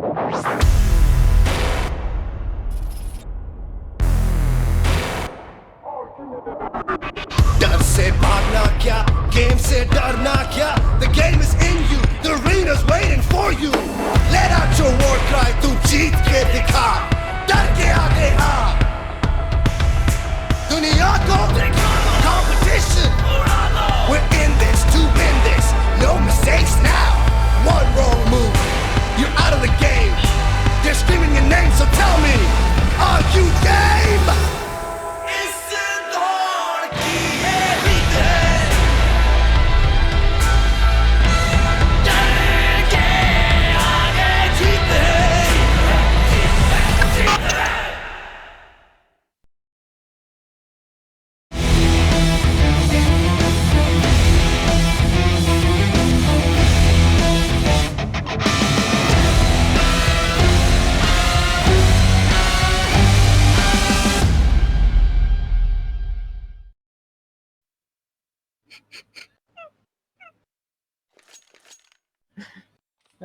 डर से भागना क्या गेम से डरना क्या The game is in you The arena's waiting for you Let out your war cry तू जीत के दिखा डर के आगे आ दुनिया को competition We're in this to win this No mistakes now One wrong move You're out of the game They're screaming your name so tell me Are you game?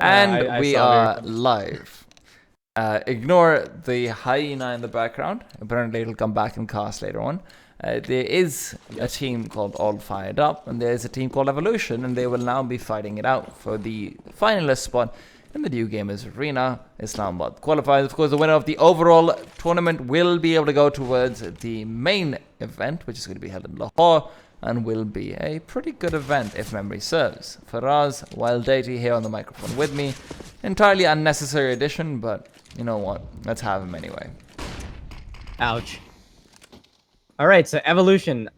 And we are live. Ignore the hyena in the background. Apparently it'll come back in cast later on. There is a team called All Fired Up, and there is a team called Evolution, and they will now be fighting it out for the finalist spot in the New Gamers Arena, Islamabad Qualifiers. Of course, the winner of the overall tournament will be able to go towards the main event, which is going to be held in Lahore, and will be a pretty good event if memory serves. Faraz, Wild Deity here on the microphone with me. Entirely unnecessary addition, but you know what? Let's have him anyway. Ouch. Alright, so Evolution.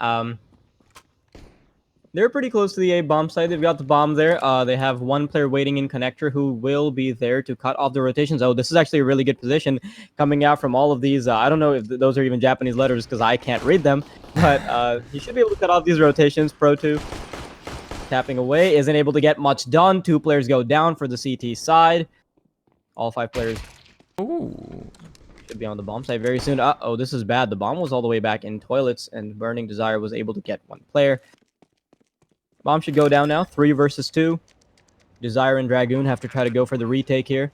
They're pretty close to the A bomb site. They've got the bomb there. They have one player waiting in connector who will be there to cut off the rotations. Oh, this is actually a really good position coming out from all of these. I don't know if those are even Japanese letters because I can't read them. But he should be able to cut off these rotations. Pro 2 tapping away. Isn't able to get much done. 2 players go down for the CT side. All 5 players should be on the bomb site very soon. Uh-oh, this is bad. The bomb was all the way back in toilets, and Burning Desire was able to get 1 player. Bomb should go down now. 3 versus 2. Desire and Dragoon have to try to go for the retake here.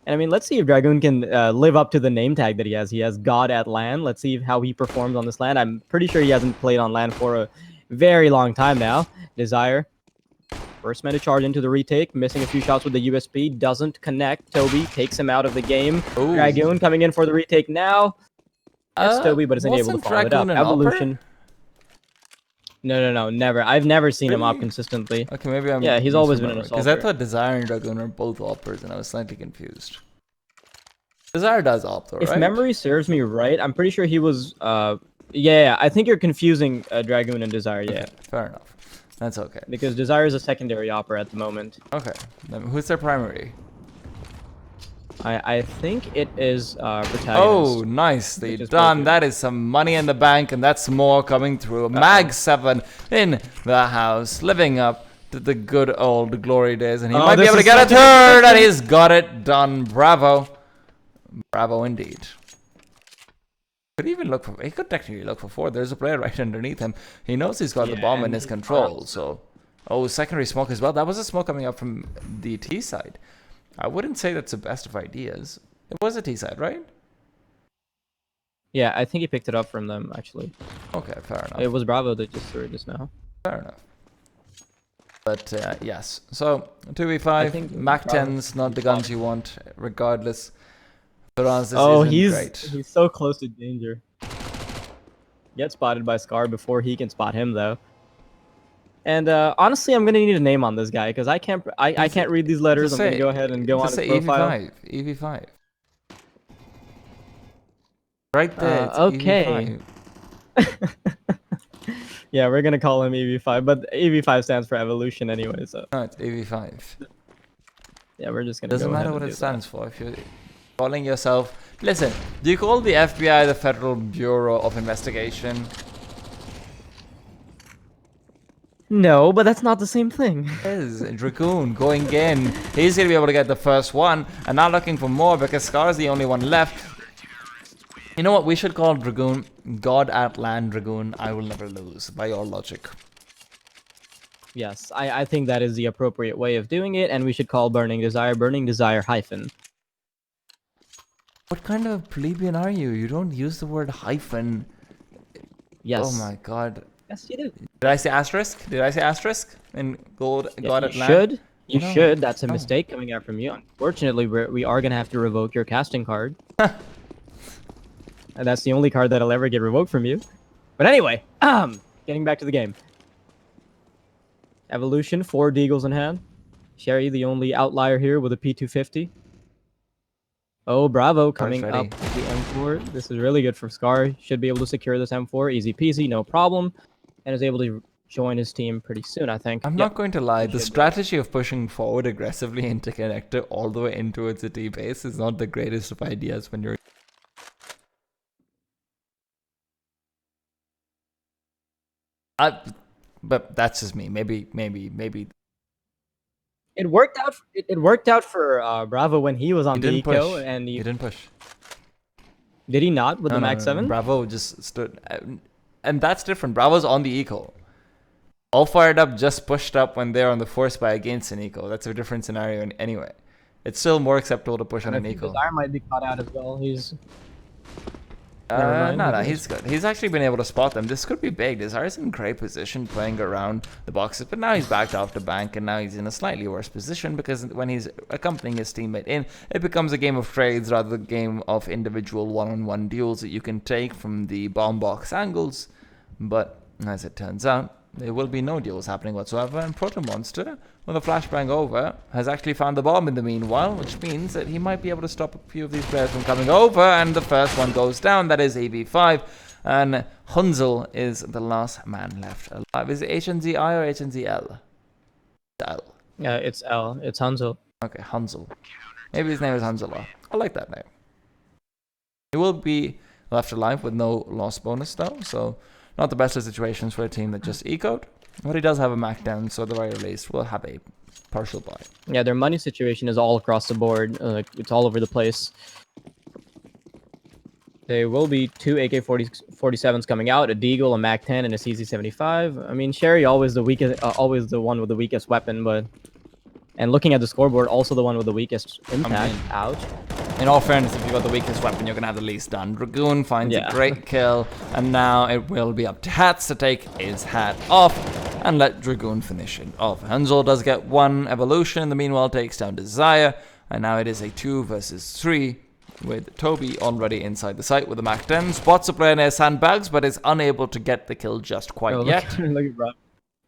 And I mean, let's see if Dragoon can live up to the name tag that he has. He has God at LAN. Let's see how he performs on this LAN. I'm pretty sure he hasn't played on LAN for a very long time now. Desire. First man to charge into the retake. Missing a few shots with the USP. Doesn't connect. Toby takes him out of the game. Ooh. Dragoon coming in for the retake now. That's Toby, but isn't able to follow it up. Evolution. No, never. I've never seen him op consistently. Okay, maybe I'm... Yeah, he's always been an assaulter. Because I thought Desire and Dragoon are both oppers, and I was slightly confused. Desire does op, though, right? If memory serves me right, I'm pretty sure he was... Yeah, I think you're confusing Dragoon and Desire, yeah. Okay, fair enough. That's okay. Because Desire is a secondary opper at the moment. Okay. Then who's their primary? I think it is Protagonist. Oh, nicely done. That is some money in the bank, and that's more coming through. Mag 7 in the house, living up to the good old glory days, and he might be able to get a third, and he's got it done. Bravo. Bravo indeed. Could even look for... He could technically look for 4. There's a player right underneath him. He knows he's got the bomb in his control, so... Oh, secondary smoke as well. That was a smoke coming up from the T side. I wouldn't say that's the best of ideas. It was a T side, right? Yeah, I think he picked it up from them, actually. Okay, fair enough. It was Bravo that just threw it just now. Fair enough. But, yes. So, 2v5, Mac 10's not the guns you want, regardless. Oh, he's so close to danger. Get spotted by Scar before he can spot him, though. And honestly, I'm gonna need a name on this guy because I can't read these letters. I'm gonna go ahead and go on his profile. EV5. Right there. Okay. Yeah, we're gonna call him EV5, but EV5 stands for Evolution anyway. So. No, it's EV5. Yeah, we're just gonna. Doesn't matter what it stands for. If you're calling yourself, listen. Do you call the FBI the Federal Bureau of Investigation? No, but that's not the same thing. It is. Dragoon going in. He's going to be able to get the first one. And not looking for more because Scar is the only one left. You know what? We should call Dragoon God at Land Dragoon. I will never lose, by your logic. Yes, I think that is the appropriate way of doing it. And we should call Burning Desire hyphen. What kind of plebeian are you? You don't use the word hyphen. Yes. Oh my god. Yes, you do. Did I say asterisk? Did I say asterisk? In gold, Yeah, God you at land? should. You No, should. That's a no. mistake coming out from you. Unfortunately, we are going to have to revoke your casting card. And that's the only card that'll ever get revoked from you. But anyway, getting back to the game. Evolution, 4 Deagles in hand. Sherry, the only outlier here with a P250. Oh, Bravo, coming ready. up with the M4. This is really good for Scar. Should be able to secure this M4. Easy peasy, no problem. And is able to join his team pretty soon, I think. I'm not going to lie. The strategy of pushing forward aggressively into connector all the way into its D base is not the greatest of ideas when you're... But that's just me. Maybe. It worked out. It worked out for Bravo when he was on the eco, and he didn't push. Did he not with the Max 7? Bravo just stood, and that's different. Bravo's on the eco. All fired up just pushed up when they're on the force by against an eco. That's a different scenario anyway. It's still more acceptable to push on an eco. Desire might be caught out as well. He's. No, he's good. He's actually been able to spot them. This could be big. Desire's in great position playing around the boxes, but now he's backed off the bank, and now he's in a slightly worse position because when he's accompanying his teammate in, it becomes a game of trades rather than a game of individual one-on-one duels that you can take from the bomb box angles. But as it turns out, there will be no duels happening whatsoever, and Proto Monster, with a flashbang over, has actually found the bomb in the meanwhile, which means that he might be able to stop a few of these players from coming over, and the first one goes down. That is AV5, and Hunzel is the last man left alive. Is it HNZI or HNZL? L. Yeah, it's L. It's Hunzel. Okay, Hunzel. Maybe his name is Hunzela. I like that name. He will be left alive with no loss bonus though, so not the best of situations for a team that just ecoed. But he does have a Mac down, so at the very least will have a partial buy. Yeah, their money situation is all across the board. It's all over the place. There will be 2 AK-47s coming out, a Deagle, a Mac 10, and a CZ75. I mean, Sherry always the weakest, always the one with the weakest weapon, but and looking at the scoreboard, also the one with the weakest impact. Ouch. In all fairness, if you've got the weakest weapon, you're going to have the least done. Dragoon finds a great kill, and now it will be up to Hats to take his hat off and let Dragoon finish it off. Hunzel does get 1 evolution, in the meanwhile takes down Desire, and now it is a 2 versus 3 with Toby already inside the site with a Mac 10. Spots a player in his sandbags, but is unable to get the kill just quite yet. Look at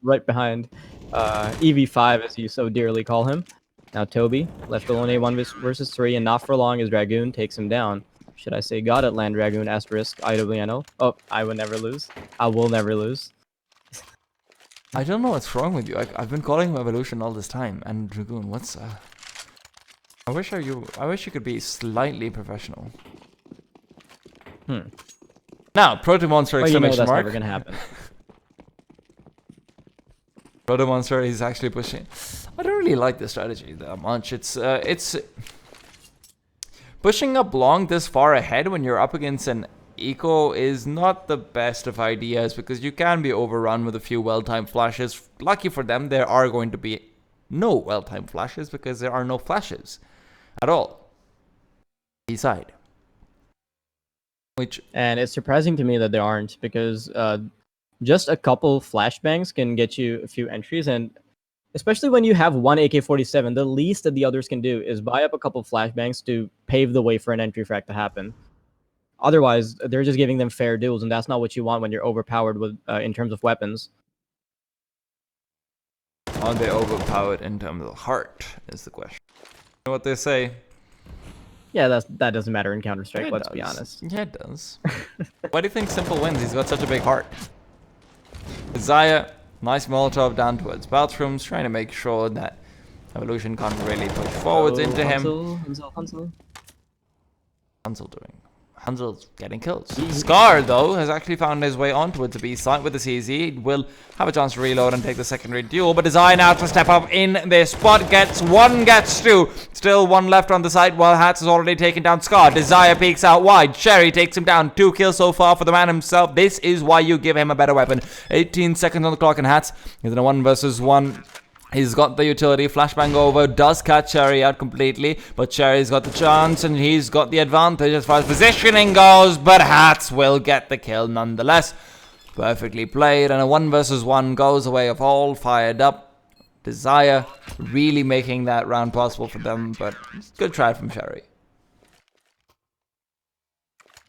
right behind EV5, as you so dearly call him. Now Toby, left alone A1 versus 3, and not for long as Dragoon takes him down. Should I say God at land Dragoon asterisk IWNO? Oh, I will never lose. I will never lose. I don't know what's wrong with you. I've been calling him Evolution all this time, and Dragoon, what's I wish you could be slightly professional. Now, Proto Monster exclamation that's mark. Never gonna happen. Proto Monster is actually pushing. I don't really like this strategy that much. It's pushing up long this far ahead when you're up against an eco is not the best of ideas because you can be overrun with a few well-timed flashes. Lucky for them, there are going to be no well-timed flashes because there are no flashes at all. B-side. And it's surprising to me that there aren't because just a couple flashbangs can get you a few entries, and especially when you have 1 AK-47, the least that the others can do is buy up a couple flashbangs to pave the way for an entry frag to happen. Otherwise, they're just giving them fair duels, and that's not what you want when you're overpowered with in terms of weapons. Are they overpowered in terms of heart, is the question. You know what they say? Yeah, that doesn't matter in Counter-Strike, let's be honest. Yeah, it does. Why do you think Simple wins? He's got such a big heart. Zaya, nice Molotov down towards bathrooms, trying to make sure that Evolution can't really push forwards into him. Hunzel doing. Hunzel's getting kills. Scar, though, has actually found his way on towards the B site with the CZ. Will have a chance to reload and take the secondary duel, but Desire now to step up in their spot. Gets 2. Still 1 left on the site while Hats has already taken down Scar. Desire peeks out wide. Sherry takes him down. 2 kills so far for the man himself. This is why you give him a better weapon. 18 seconds on the clock, and Hats is in a 1 versus 1 He's got the utility, flashbang over, does catch Cherry out completely, but Cherry's got the chance and he's got the advantage as far as positioning goes, but Hats will get the kill nonetheless. Perfectly played, and a 1 versus 1 goes away of all fired up. Desire really making that round possible for them, but good try from Cherry.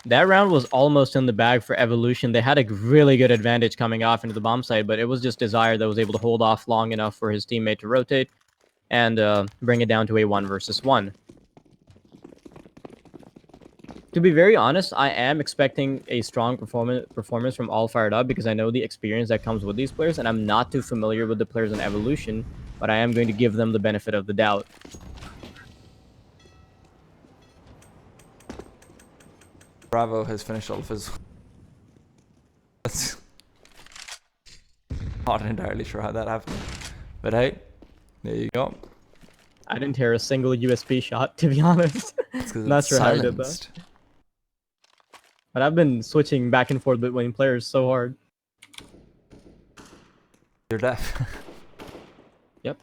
That round was almost in the bag for Evolution. They had a really good advantage coming off into the bomb site, but it was just Desire that was able to hold off long enough for his teammate to rotate and bring it down to a 1 versus 1. To be very honest, I am expecting a strong performance from All Fired Up because I know the experience that comes with these players, and I'm not too familiar with the players in Evolution, but I am going to give them the benefit of the doubt. Bravo has finished all of his... That's... Not entirely sure how that happened. But hey, there you go. I didn't hear a single USP shot, to be honest. Not sure how I did that. But I've been switching back and forth between players so hard. You're deaf. Yep.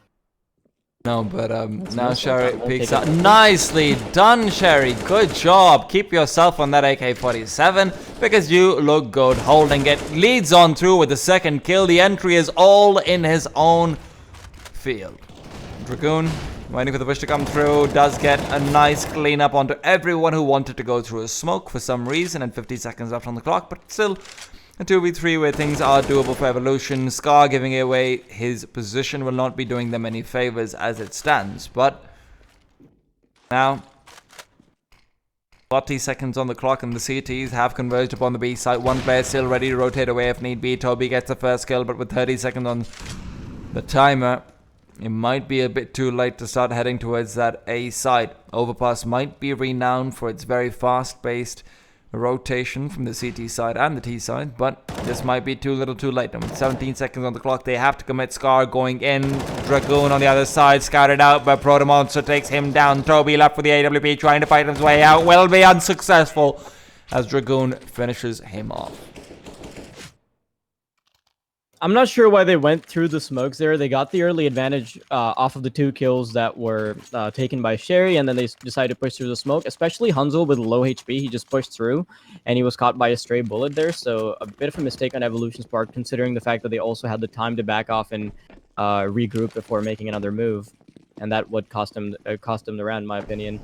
No, but now Sherry peeks out. Nicely done, Sherry. Good job. Keep yourself on that AK-47 because you look good holding it. Leads on through with the second kill. The entry is all in his own field. Dragoon waiting for the push to come through. Does get a nice cleanup onto everyone who wanted to go through a smoke for some reason, and 50 seconds left on the clock, but still a 2v3 where things are doable for Evolution. Scar giving away his position will not be doing them any favors as it stands, but now 40 seconds on the clock and the CTs have converged upon the B site. One player still ready to rotate away if need be. Toby gets the first kill, but with 30 seconds on the timer, it might be a bit too late to start heading towards that A side. Overpass might be renowned for its very fast-paced rotation from the CT side and the T side, but this might be too little too late. And with 17 seconds on the clock, they have to commit. Scar going in. Dragoon on the other side, scouted out, but Proto Monster takes him down. Toby left for the AWP, trying to fight his way out. Will be unsuccessful as Dragoon finishes him off. I'm not sure why they went through the smokes there. They got the early advantage off of the 2 kills that were taken by Sherry, and then they decided to push through the smoke, especially Hunzel with low HP. He just pushed through, and he was caught by a stray bullet there, so a bit of a mistake on Evolution's part, considering the fact that they also had the time to back off and regroup before making another move, and that would cost them the round, in my opinion.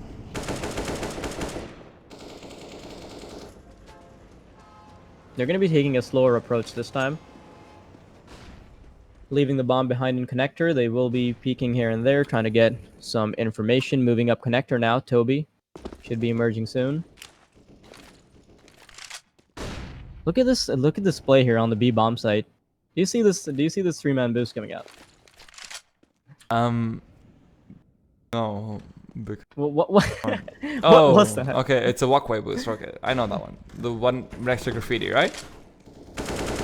They're going to be taking a slower approach this time. Leaving the bomb behind in connector. They will be peeking here and there, trying to get some information. Moving up connector now. Toby should be emerging soon. Look at this! Look at this play here on the B bomb site. Do you see this? Do you see this 3-man boost coming out? No. What? Oh, what's that? Okay, it's a walkway boost. Okay, I know that one. The one next to graffiti, right?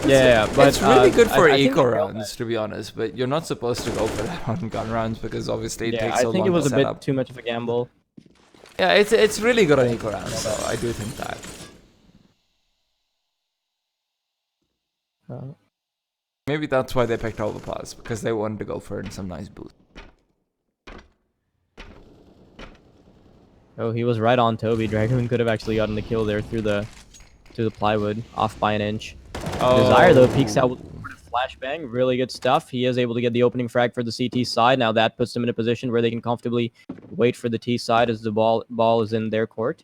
Yeah, but it's really good for eco rounds, to be honest. But you're not supposed to go for that on gun rounds because obviously it takes so long. I think it was to a bit up. too much of a gamble. Yeah, it's really good on eco rounds, so I do think that. Maybe that's why they picked Overpass, because they wanted to go for some nice boost. Oh, he was right on Toby. Dragoon could have actually gotten the kill there through the plywood, off by an inch. Oh. Desire though peeks out with a flashbang. Really good stuff. He is able to get the opening frag for the CT side. Now that puts them in a position where they can comfortably wait for the T side as the ball is in their court.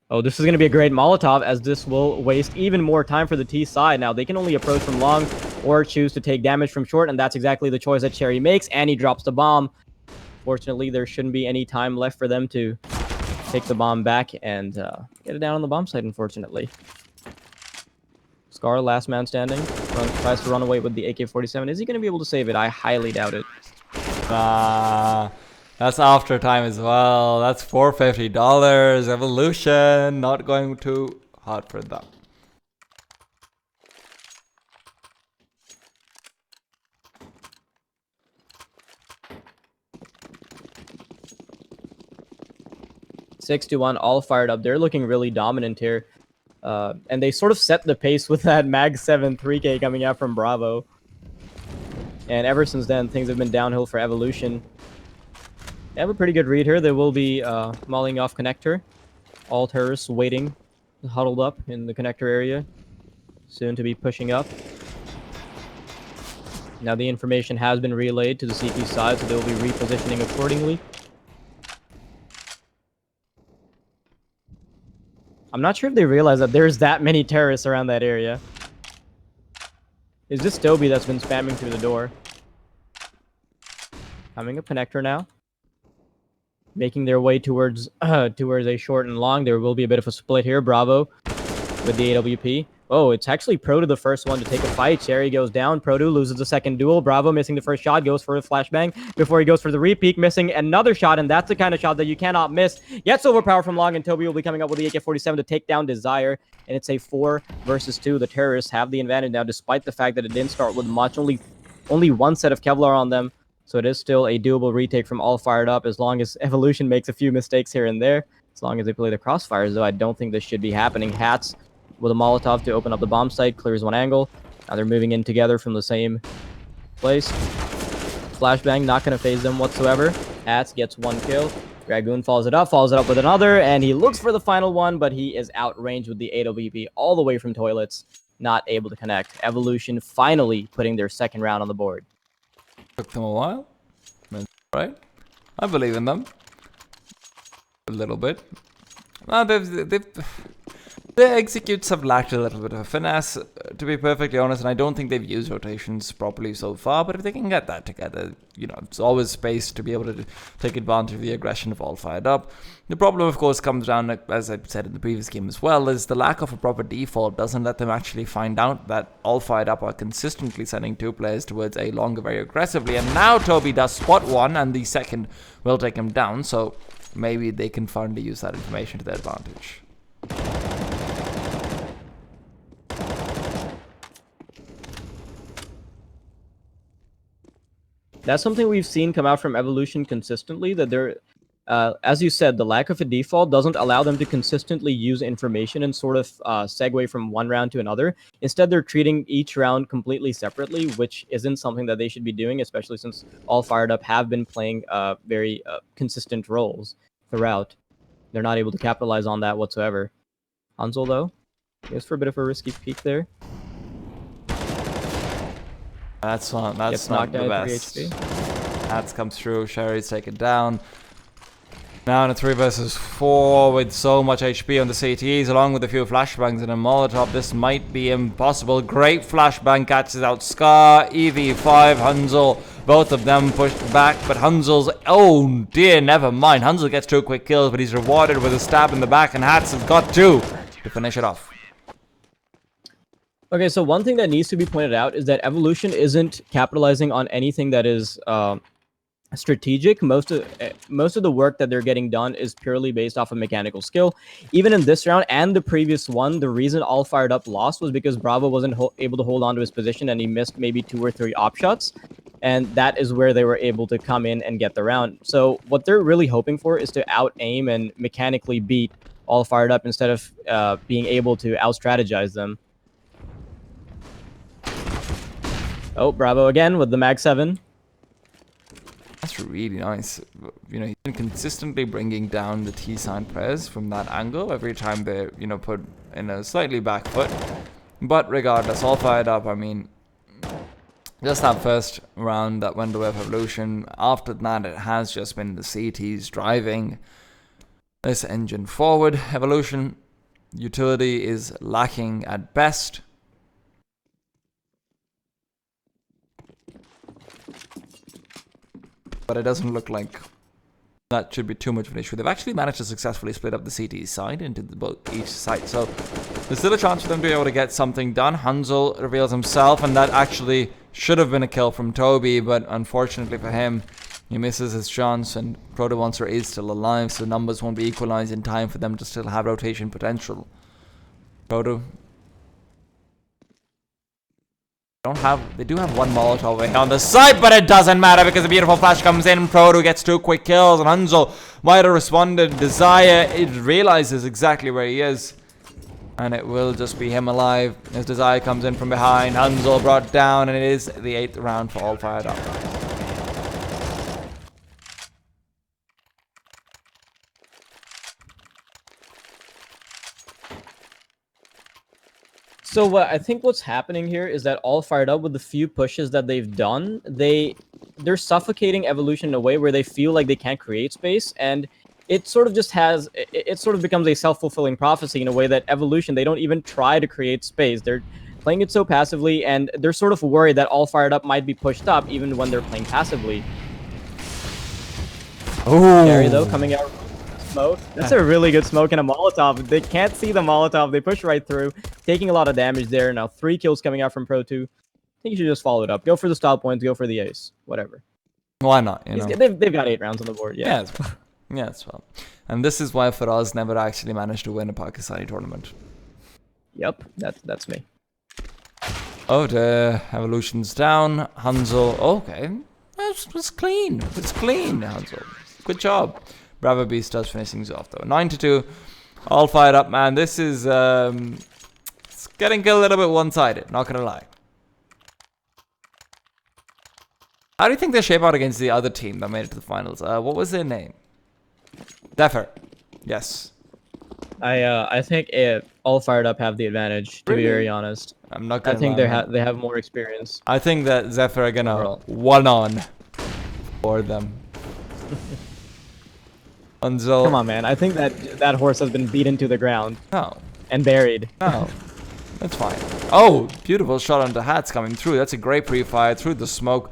Oh, this is going to be a great Molotov, as this will waste even more time for the T side. Now they can only approach from long or choose to take damage from short, and that's exactly the choice that Cherry makes, and he drops the bomb. Fortunately, there shouldn't be any time left for them to take the bomb back and get it down on the bomb site, unfortunately. Scar, last man standing, tries to run away with the AK-47. Is he going to be able to save it? I highly doubt it. That's after time as well. That's $450. Evolution, not going too hard for them. Six to 1, all fired up. They're looking really dominant here. And they sort of set the pace with that Mag 7 3K coming out from Bravo. And ever since then, things have been downhill for Evolution. They have a pretty good read here. They will be mauling off connector. All terrorists waiting, huddled up in the connector area. Soon to be pushing up. Now the information has been relayed to the CT side, so they will be repositioning accordingly. I'm not sure if they realize that there's that many terrorists around that area. Is this Toby that's been spamming through the door? Coming up connector now. Making their way towards a short and long. There will be a bit of a split here. Bravo with the AWP. Oh, it's actually Proto the first one to take a fight. Cherry goes down. Proto loses the second duel. Bravo missing the first shot. Goes for a flashbang before he goes for the repeat. Missing another shot, and that's the kind of shot that you cannot miss. Gets overpowered from long, and Toby will be coming up with the AK-47 to take down Desire. And it's a 4 versus 2. The terrorists have the advantage now, despite the fact that it didn't start with much. Only one set of Kevlar on them. So it is still a doable retake from All Fired Up, as long as Evolution makes a few mistakes here and there. As long as they play the crossfires, though, I don't think this should be happening. Hats with a Molotov to open up the bomb site, clears one angle. Now they're moving in together from the same place. Flashbang, not going to phase them whatsoever. Hats gets one kill. Dragoon follows it up with another, and he looks for the final one, but he is outrange with the AWP all the way from toilets, not able to connect. Evolution finally putting their second round on the board. Took them a while, right? I believe in them a little bit. No, their executes have lacked a little bit of finesse, to be perfectly honest, and I don't think they've used rotations properly so far, but if they can get that together, you know, it's always space to be able to take advantage of the aggression of All Fired Up. The problem, of course, comes down, as I said in the previous game as well, is the lack of a proper default doesn't let them actually find out that All Fired Up are consistently sending 2 players towards A longer very aggressively, and now Toby does spot one, and the second will take him down, so maybe they can finally use that information to their advantage. That's something we've seen come out from Evolution consistently, that they're, as you said, the lack of a default doesn't allow them to consistently use information and sort of segue from one round to another. Instead, they're treating each round completely separately, which isn't something that they should be doing, especially since All Fired Up have been playing very consistent roles throughout. They're not able to capitalize on that whatsoever. Hansel, though, goes for a bit of a risky peek there. That's not the best. Hats comes through, Sherry's taken down. Now in a 3 versus 4 with so much HP on the CTs, along with a few flashbangs and a Molotov, this might be impossible. Great flashbang catches out Scar, EV5, Hansel, both of them pushed back, but Hansel's, oh dear, never mind. Hansel gets 2 quick kills, but he's rewarded with a stab in the back, and Hats has got 2 to finish it off. Okay, so one thing that needs to be pointed out is that Evolution isn't capitalizing on anything that is strategic. Most of the work that they're getting done is purely based off of mechanical skill. Even in this round and the previous one, the reason All Fired Up lost was because Bravo wasn't able to hold on to his position, and he missed maybe 2 or 3 op shots. And that is where they were able to come in and get the round. So what they're really hoping for is to out-aim and mechanically beat All Fired Up instead of being able to out-strategize them. Oh, Bravo again with the Mag 7. That's really nice. You know, he's been consistently bringing down the T-sign players from that angle every time they're, you know, put in a slightly back foot. But regardless, All Fired Up, I mean, just that first round that went away with Evolution. After that, it has just been the CTs driving this engine forward. Evolution utility is lacking at best. But it doesn't look like that should be too much of an issue. They've actually managed to successfully split up the CT side into each site. So there's still a chance for them to be able to get something done. Hansel reveals himself, and that actually should have been a kill from Toby. But unfortunately for him, he misses his chance, and Proto Monster is still alive. So numbers won't be equalized in time for them to still have rotation potential. Proto. They do have 1 Molotov over here on the side, but it doesn't matter because a beautiful flash comes in. Proto gets 2 quick kills, and Hansel might have responded. Desire, it realizes exactly where he is. And it will just be him alive as Desire comes in from behind. Hanzo brought down, and it is the 8th round for All Fired Up. So I think what's happening here is that All Fired Up, with the few pushes that they've done, they're suffocating Evolution in a way where they feel like they can't create space, and it sort of becomes a self-fulfilling prophecy in a way that Evolution, they don't even try to create space. They're playing it so passively, and they're sort of worried that All Fired Up might be pushed up even when they're playing passively. Oh, Gary, though, coming out smoke. That's a really good smoke and a Molotov. They can't see the Molotov. They push right through, taking a lot of damage there. Now 3 kills coming out from Pro 2. I think you should just follow it up. Go for the style points. Go for the ace. Whatever. Why not? You know? They've got 8 rounds on the board. Yeah. Yeah, it's well. And this is why Faraz never actually managed to win a Pakistani tournament. Yep, that's me. Oh, the Evolution's down. Hanzo. Okay. It's clean. It's clean, Hanzo. Good job. Bravo Beast does finish things off, though. 9-2. All Fired Up, man. This is it's getting a little bit one-sided, not gonna lie. How do you think they shape out against the other team that made it to the finals? What was their name? Zephyr. Yes. I think All Fired Up have the advantage, to be very honest. I'm not gonna I think lie, they have more experience. I think that Zephyr are gonna one-on for them. Until... Come on, man. I think that horse has been beaten to the ground. No. And buried. No. That's fine. Oh, beautiful shot onto Hats coming through. That's a great pre-fire through the smoke.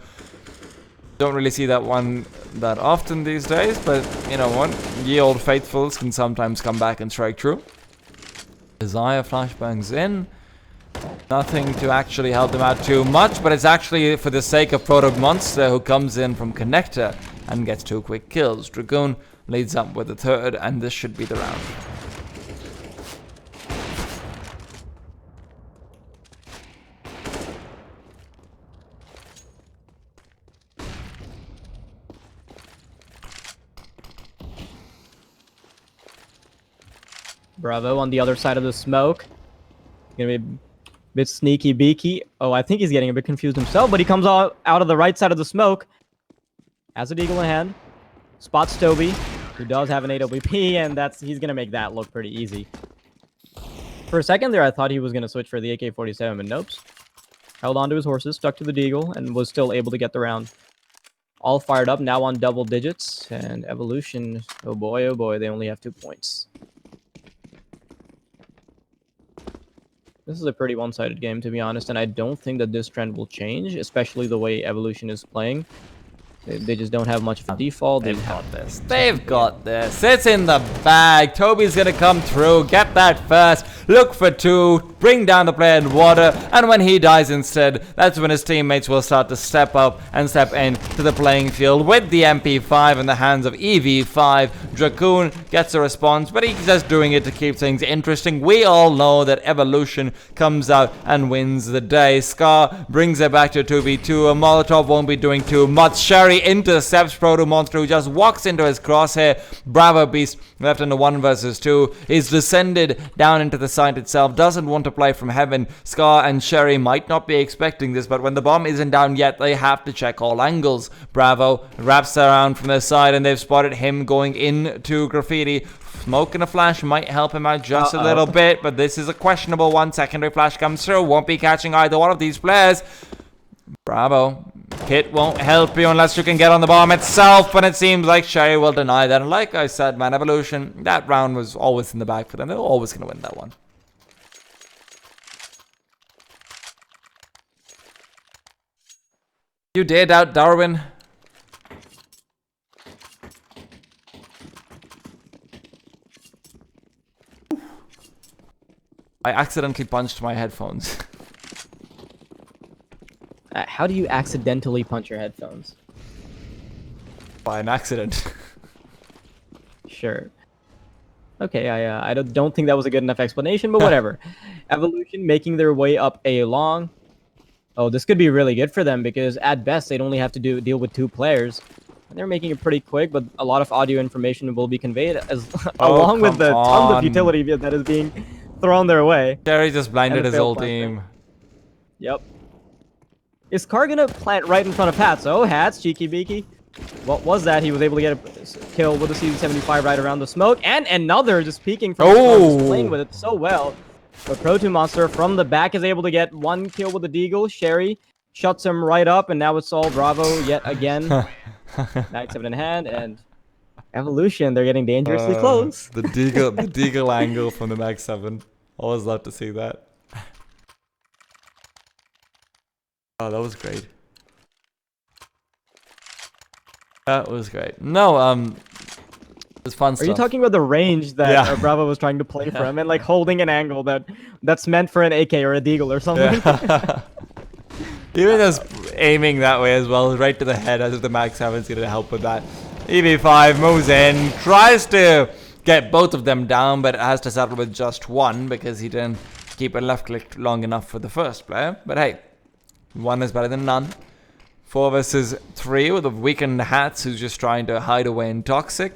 Don't really see that one that often these days, but you know what? Ye old faithfuls can sometimes come back and strike true. Desire flashbangs in. Nothing to actually help them out too much, but it's actually for the sake of Proto Monster, who comes in from Connector and gets 2 quick kills. Dragoon leads up with the 3rd, and this should be the round. Bravo on the other side of the smoke. Gonna be a bit sneaky beaky. Oh, I think he's getting a bit confused himself, but he comes out of the right side of the smoke. Has a deagle in hand. Spots Toby, who does have an AWP, and he's gonna make that look pretty easy. For a second there, I thought he was gonna switch for the AK-47, but nope. Held onto his horses, stuck to the deagle, and was still able to get the round. All Fired Up, now on double digits, and Evolution, oh boy, they only have 2 points. This is a pretty one-sided game, to be honest, and I don't think that this trend will change, especially the way Evolution is playing. They just don't have much of a default. They've got this. They've got this. It's in the bag. Toby's gonna come through, get that first, look for 2, bring down the player in water, and when he dies instead, that's when his teammates will start to step up and step in to the playing field with the MP5 in the hands of EV5. Dragoon gets a response, but he's just doing it to keep things interesting. We all know that Evolution comes out and wins the day. Scar brings it back to 2v2. A Molotov won't be doing too much. Sherry intercepts Proto Monster, who just walks into his crosshair. Bravo Beast left in the 1 versus 2. He's descended down into the site itself, doesn't want to play from heaven. Scar and Sherry might not be expecting this, but when the bomb isn't down yet, they have to check all angles. Bravo wraps around from the side, and they've spotted him going into Graffiti. Smoke and a flash might help him out just a little bit, but this is a questionable one. Secondary flash comes through, won't be catching either one of these players. Bravo. Kit won't help you unless you can get on the bomb itself, and it seems like Sherry will deny that. And like I said, man, Evolution, that round was always in the bag for them. They're always going to win that one. You dare doubt Darwin? I accidentally punched my headphones. How do you accidentally punch your headphones? By an accident. Sure. Okay, I don't think that was a good enough explanation, but whatever. Evolution making their way up A long. Oh, this could be really good for them because at best they'd only have to deal with 2 players. And they're making it pretty quick, but a lot of audio information will be conveyed along with the tons of utility that is being thrown their way. Sherry just blinded his whole plant team. there. Yep. Is Car gonna plant right in front of Hats? Oh, Hats, cheeky beaky. What was that? He was able to get a kill with the CZ75 right around the smoke. And another just peeking from the just playing with it so well. But Pro2 Monster from the back is able to get one kill with the Deagle. Sherry shuts him right up, and now it's all Bravo yet again. Mag 7 in hand, and Evolution, they're getting dangerously close. The Deagle angle from the Mag 7. Always love to see that. Oh, that was great. That was great. No, it was fun stuff. Are you talking about the range that Bravo was trying to play from, and like holding an angle that's meant for an AK or a Deagle or something? Yeah. Even just aiming that way as well, right to the head, as if the Mag 7's going to help with that. EV5 moves in, tries to get both of them down, but has to settle with just one because he didn't keep it left click long enough for the first player. But hey, one is better than none. 4 versus 3 with the weakened Hats, who's just trying to hide away in Toxic.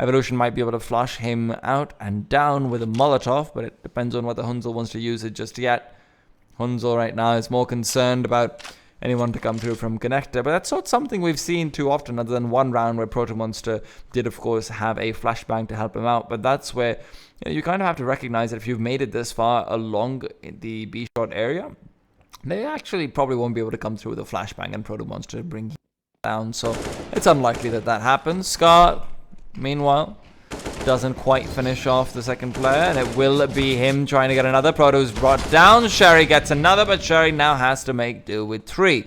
Evolution might be able to flush him out and down with a Molotov, but it depends on whether Hunzel wants to use it just yet. Hunzel right now is more concerned about anyone to come through from Connector, but that's not something we've seen too often, other than one round where Proto Monster did, of course, have a flashbang to help him out. But that's where you kind of have to recognize that if you've made it this far along the B-shot area, they actually probably won't be able to come through with a flashbang and Proto Monster bring him down. So it's unlikely that that happens. Scar, meanwhile, doesn't quite finish off the second player, and it will be him trying to get another. Proto's brought down. Sherry gets another, but Sherry now has to make do with 3.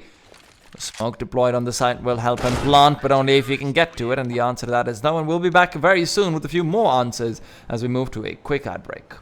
The smoke deployed on the site will help him plant, but only if he can get to it, and the answer to that is no. And we'll be back very soon with a few more answers as we move to a quick ad break.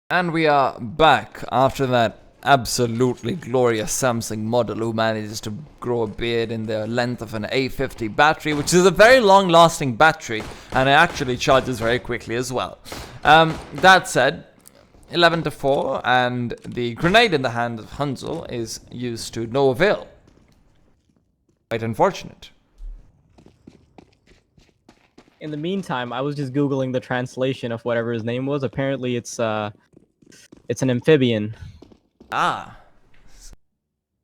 And we are back after that absolutely glorious Samsung model who manages to grow a beard in the length of an A50 battery, which is a very long-lasting battery, and it actually charges very quickly as well. That said, 11-4, and the grenade in the hand of Hunzel is used to no avail. Quite unfortunate. In the meantime, I was just Googling the translation of whatever his name was. Apparently, it's an amphibian. Ah.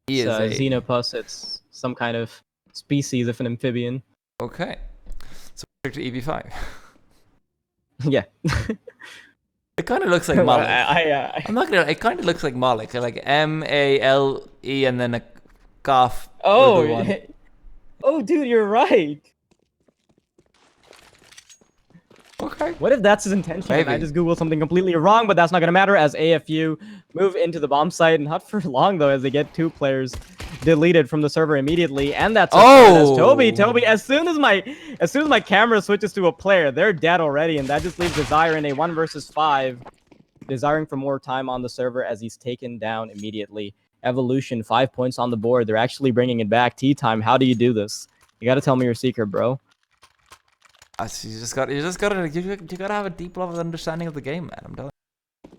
He It's is a Xenopus. It's some kind of species of an amphibian. Okay. So back to EV5. Yeah. It kind of looks like Malik. I'm not gonna. It kind of looks like Malik, like M-A-L-E and then a cough. Oh, oh, dude, you're right. Okay. What if that's his intention? Maybe. I just Googled something completely wrong, but that's not gonna matter as AFU move into the bomb site, and not for long though, as they get 2 players deleted from the server immediately, and that's Toby. As soon as my camera switches to a player, they're dead already, and that just leaves Desire in a 1 versus 5, desiring for more time on the server as he's taken down immediately. Evolution 5 points on the board. They're actually bringing it back. Tea time. How do you do this? You gotta tell me your secret, bro. You just gotta have a deep level of understanding of the game, man. I'm telling you.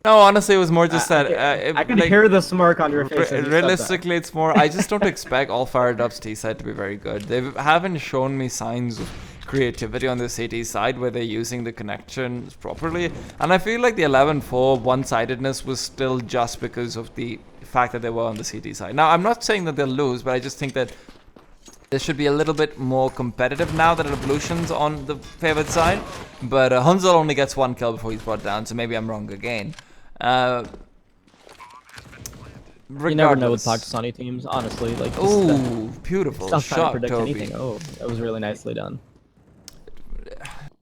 No, honestly, it was more just that. I can hear the smirk on your face. Realistically, it's more. I just don't expect all Fired Up's T side to be very good. They haven't shown me signs of creativity on the CT side where they're using the connections properly. And I feel like the 11-4 one-sidedness was still just because of the fact that they were on the CT side. Now, I'm not saying that they'll lose, but I just think that this should be a little bit more competitive now that Evolution's on the favored side. But Hunzel only gets 1 kill before he's brought down, so maybe I'm wrong again. You never know with Pakistani teams, honestly. Like, ooh, beautiful stop shot, trying to predict Toby. anything. Oh, that was really nicely done.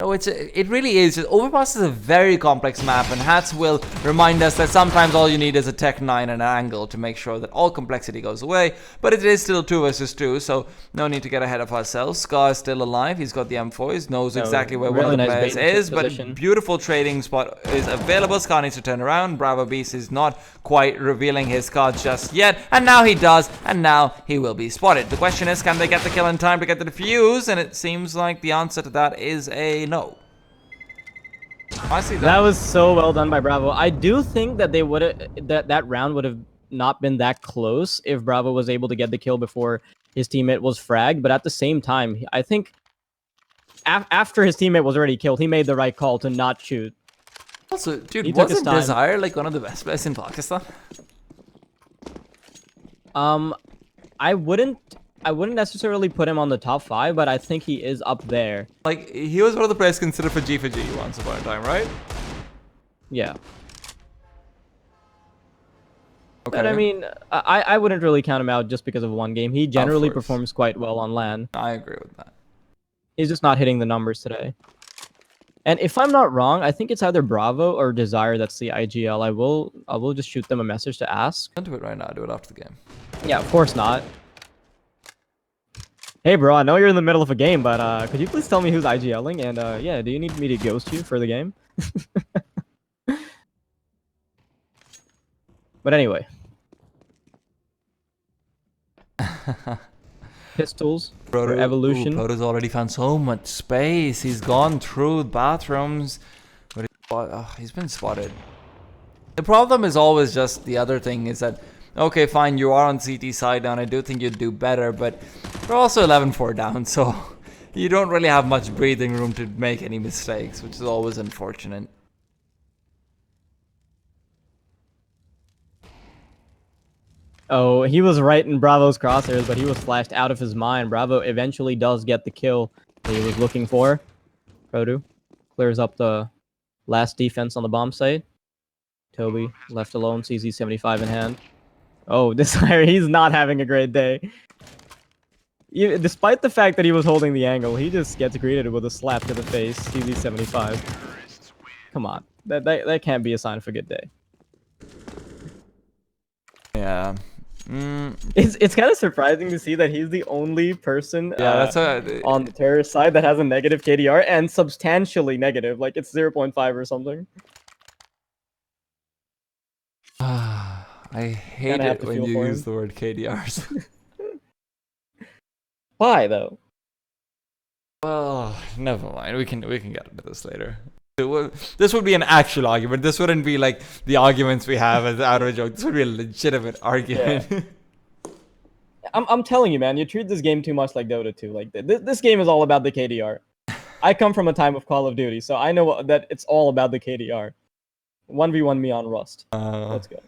Oh, it really is. Overpass is a very complex map, and Hats will remind us that sometimes all you need is a Tech 9 and an angle to make sure that all complexity goes away. But it is still 2 versus 2, so no need to get ahead of ourselves. Scar is still alive. He's got the M4. He knows exactly where really one of the nice players is, but position. beautiful trading spot is available. Scar needs to turn around. Bravo Beast is not quite revealing his cards just yet, and now he does, and now he will be spotted. The question is, can they get the kill in time to get the defuse? And it seems like the answer to that is a no. I see that. That was so well done by Bravo. I do think that they would that round would have not been that close if Bravo was able to get the kill before his teammate was fragged. But at the same time, I think after his teammate was already killed, he made the right call to not shoot. Also, dude, wasn't Desire like one of the best players in Pakistan? I wouldn't necessarily put him on the top 5, but I think he is up there. Like, he was one of the players considered for G once upon a time, right? Yeah. Okay. But I mean, I wouldn't really count him out just because of one game. He generally performs quite well on LAN. I agree with that. He's just not hitting the numbers today. And if I'm not wrong, I think it's either Bravo or Desire that's the IGL. I will just shoot them a message to ask. Don't do it right now. Do it after the game. Yeah, of course not. Hey bro, I know you're in the middle of a game, but could you please tell me who's IGLing? And yeah, do you need me to ghost you for the game? But anyway. Pistols for Evolution. Proto's already found so much space. He's gone through bathrooms. But he's been spotted. The problem is always just the other thing is that, okay, fine, you are on CT side down. I do think you'd do better, but we're also 11-4 down, so you don't really have much breathing room to make any mistakes, which is always unfortunate. Oh, he was right in Bravo's crosshairs, but he was flashed out of his mind. Bravo eventually does get the kill that he was looking for. Proto clears up the last defense on the bomb site. Toby left alone, CZ75 in hand. Oh, Desire, he's not having a great day. Despite the fact that he was holding the angle, he just gets greeted with a slap to the face. CZ75. Come on, that can't be a sign of a good day. Yeah. It's kind of surprising to see that he's the only person on the terrorist side that has a negative KDR, and substantially negative, like it's 0.5 or something. I hate it when you use the word KDRs. Why though? Well, never mind. We can get into this later. This would be an actual argument. This wouldn't be like the arguments we have as out of a joke. This would be a legitimate argument. Yeah. I'm telling you, man, you treat this game too much like Dota 2. Like this game is all about the KDR. I come from a time of Call of Duty, so I know that it's all about the KDR. 1v1 me on Rust. Let's go.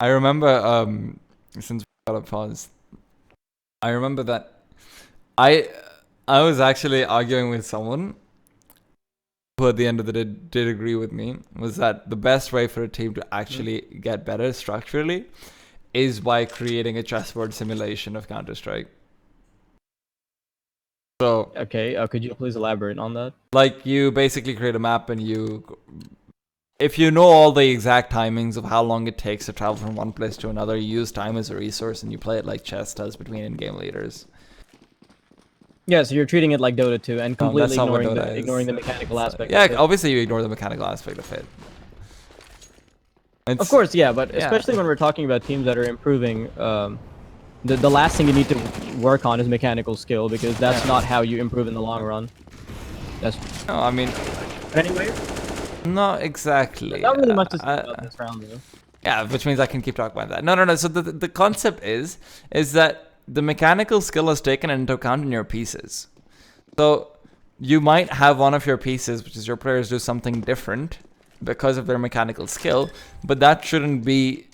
I remember, since we got a pause, I remember that I was actually arguing with someone who at the end of the day did agree with me, was that the best way for a team to actually get better structurally is by creating a chessboard simulation of Counter-Strike. So, okay, could you please elaborate on that? Like, you basically create a map and if you know all the exact timings of how long it takes to travel from one place to another, you use time as a resource and you play it like chess does between in-game leaders. Yeah, so you're treating it like Dota 2 and completely ignoring the mechanical aspect. Yeah, obviously you ignore the mechanical aspect of it. Of course, yeah, but especially when we're talking about teams that are improving, the last thing you need to work on is mechanical skill, because that's not how you improve in the long run. No, I mean... Anyway? Not exactly. Not really much to say about this round, though. Yeah, which means I can keep talking about that. No. So the concept is that the mechanical skill is taken into account in your pieces. So you might have one of your pieces, which is your players do something different because of their mechanical skill, but that shouldn't be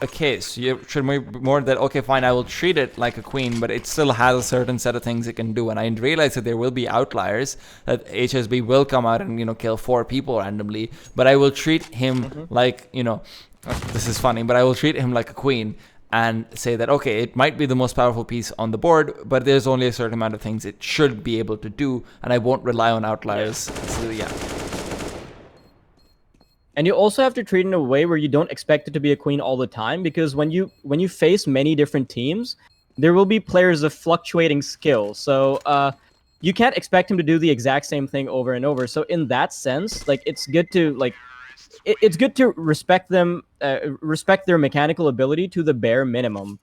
a case. You should be more that, okay, fine, I will treat it like a queen, but it still has a certain set of things it can do. And I realize that there will be outliers, that HSB will come out and, kill 4 people randomly, but I will treat him like, this is funny, but I will treat him like a queen. and say that, okay, it might be the most powerful piece on the board, but there's only a certain amount of things it should be able to do, and I won't rely on outliers. So yeah. And you also have to treat it in a way where you don't expect it to be a queen all the time, because when you face many different teams, there will be players of fluctuating skill. So you can't expect him to do the exact same thing over and over. So in that sense, like, it's good to it's good to respect them, respect their mechanical ability to the bare minimum.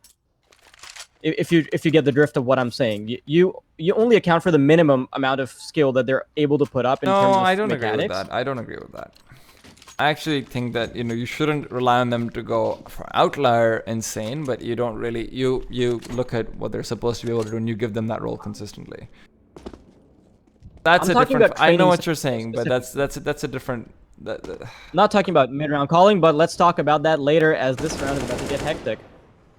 If you get the drift of what I'm saying, you only account for the minimum amount of skill that they're able to put up in terms of mechanics. I don't agree with that. I don't agree with that. I actually think that, you know, you shouldn't rely on them to go for outlier insane, but you don't really, you look at what they're supposed to be able to do and you give them that role consistently. That's a different. I know what you're saying, but that's a different. Not talking about mid-round calling, but let's talk about that later, as this round is about to get hectic.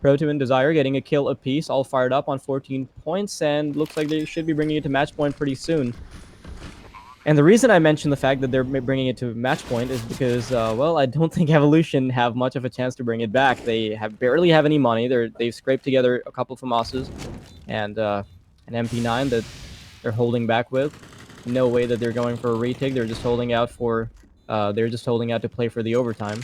Pro2 and Desire getting a kill apiece, all fired up on 14 points, and looks like they should be bringing it to match point pretty soon. And the reason I mentioned the fact that they're bringing it to match point is because, well, I don't think Evolution have much of a chance to bring it back. They barely have any money. They've scraped together a couple of FAMASs and an MP9 that they're holding back with. No way that they're going for a retake. They're just holding out for. They're just holding out to play for the overtime.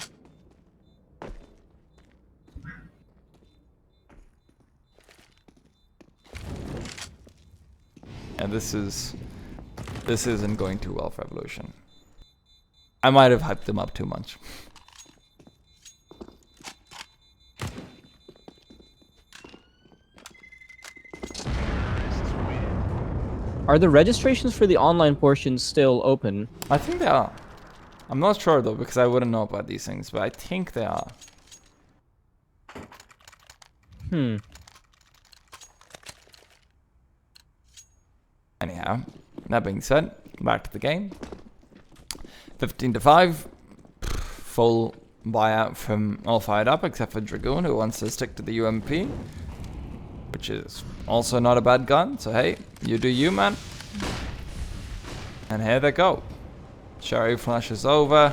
And this isn't going too well for Evolution. I might have hyped them up too much. Are the registrations for the online portion still open? I think they are. I'm not sure though, because I wouldn't know about these things, but I think they are. Anyhow, that being said, back to the game. 15-5. Full buyout from all fired up, except for Dragoon, who wants to stick to the UMP, which is also not a bad gun. So hey, you do you, man. And here they go. Sherry flashes over.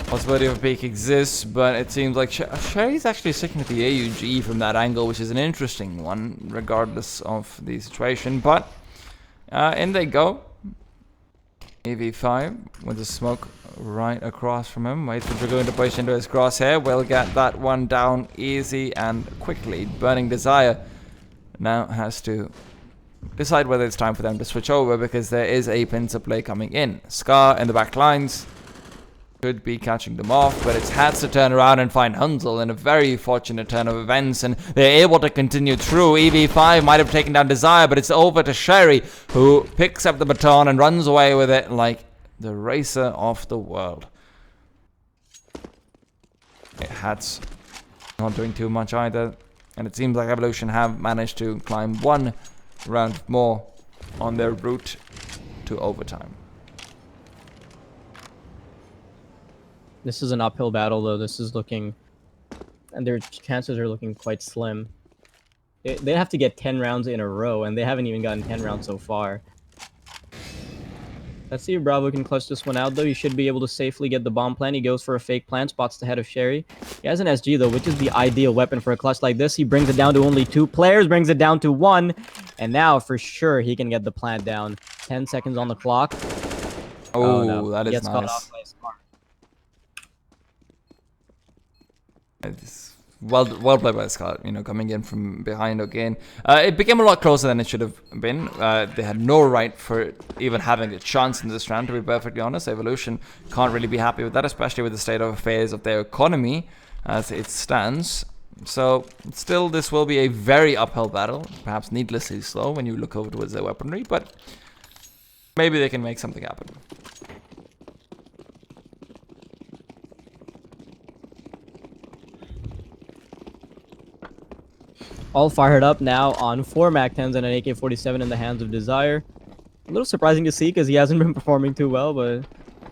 Possibility of a peek exists, but it seems like Sherry's actually sticking to the AUG from that angle, which is an interesting one, regardless of the situation. But in they go. AV5 with the smoke right across from him. Waits for Dragoon to push into his crosshair. Will get that one down easy and quickly. Burning Desire now has to decide whether it's time for them to switch over, because there is a pincer play coming in. Scar in the back lines could be catching them off, but it's has to turn around and find Hunzel in a very fortunate turn of events, and they're able to continue through. EV5 might have taken down Desire, but it's over to Sherry, who picks up the baton and runs away with it like the racer of the world. Hat's not doing too much either, and it seems like Evolution have managed to climb one round more on their route to overtime. This is an uphill battle, though. This is looking, and their chances are looking quite slim. They have to get 10 rounds in a row, and they haven't even gotten 10 rounds so far. Let's see if Bravo can clutch this one out, though. He should be able to safely get the bomb plant. He goes for a fake plant, spots the head of Sherry. He has an SG, though, which is the ideal weapon for a clutch like this. He brings it down to only 2 players, brings it down to 1, and now, for sure, he can get the plant down. 10 seconds on the clock. Oh, no. That is nice. It's well played by Scott, you know, coming in from behind again. It became a lot closer than it should have been. They had no right for even having a chance in this round, to be perfectly honest. Evolution can't really be happy with that, especially with the state of affairs of their economy as it stands. So, still, this will be a very uphill battle, perhaps needlessly slow when you look over towards their weaponry, but maybe they can make something happen. All fired up now on 4 MAC-10s and an AK-47 in the hands of Desire. A little surprising to see, because he hasn't been performing too well, but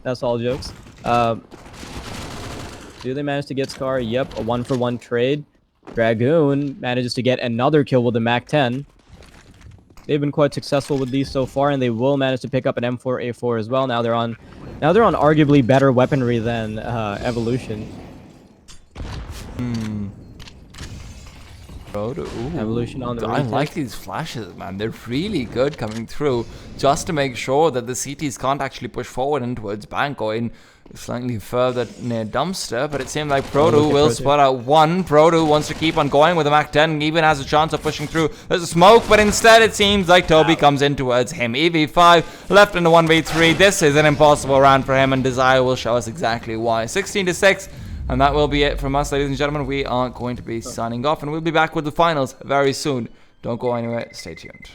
that's all jokes. Do they manage to get Scar? Yep, a 1-for-1 trade. Dragoon manages to get another kill with the MAC-10. They've been quite successful with these so far, and they will manage to pick up an M4A4 as well. Now they're on arguably better weaponry than Evolution. Proto, Evolution on the I retake. like these flashes, man. They're really good coming through, just to make sure that the CTs can't actually push forward in towards bank, going slightly further near dumpster. But it seems like Proto will spot out one. Proto wants to keep on going with the Mach 10 and even has a chance of pushing through. There's a smoke, but instead it seems like Toby comes in towards him. EV5 left in the 1v3. This is an impossible round for him, and Desire will show us exactly why. 16-6. And that will be it from us, ladies and gentlemen. We are going to be signing off, and we'll be back with the finals very soon. Don't go anywhere. Stay tuned.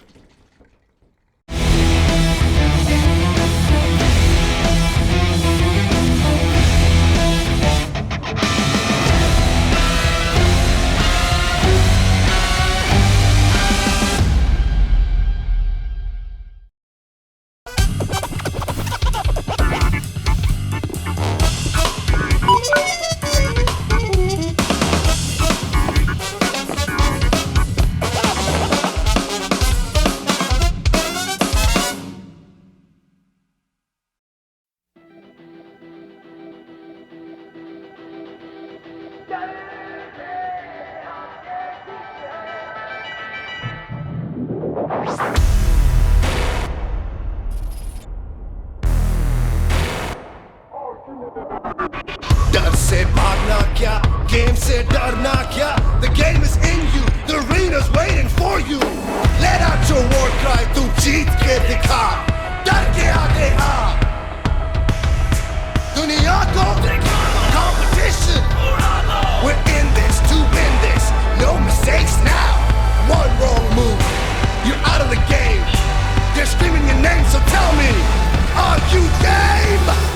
डर से भागना क्या game से डरना क्या The game is in you, the arena's waiting for you Let out your war cry, तू जीत के दिखा डर के आगे आ दुनिया को competition We're in this to win this No mistakes now One wrong move You're out of the game They're screaming your name so tell me Are you game?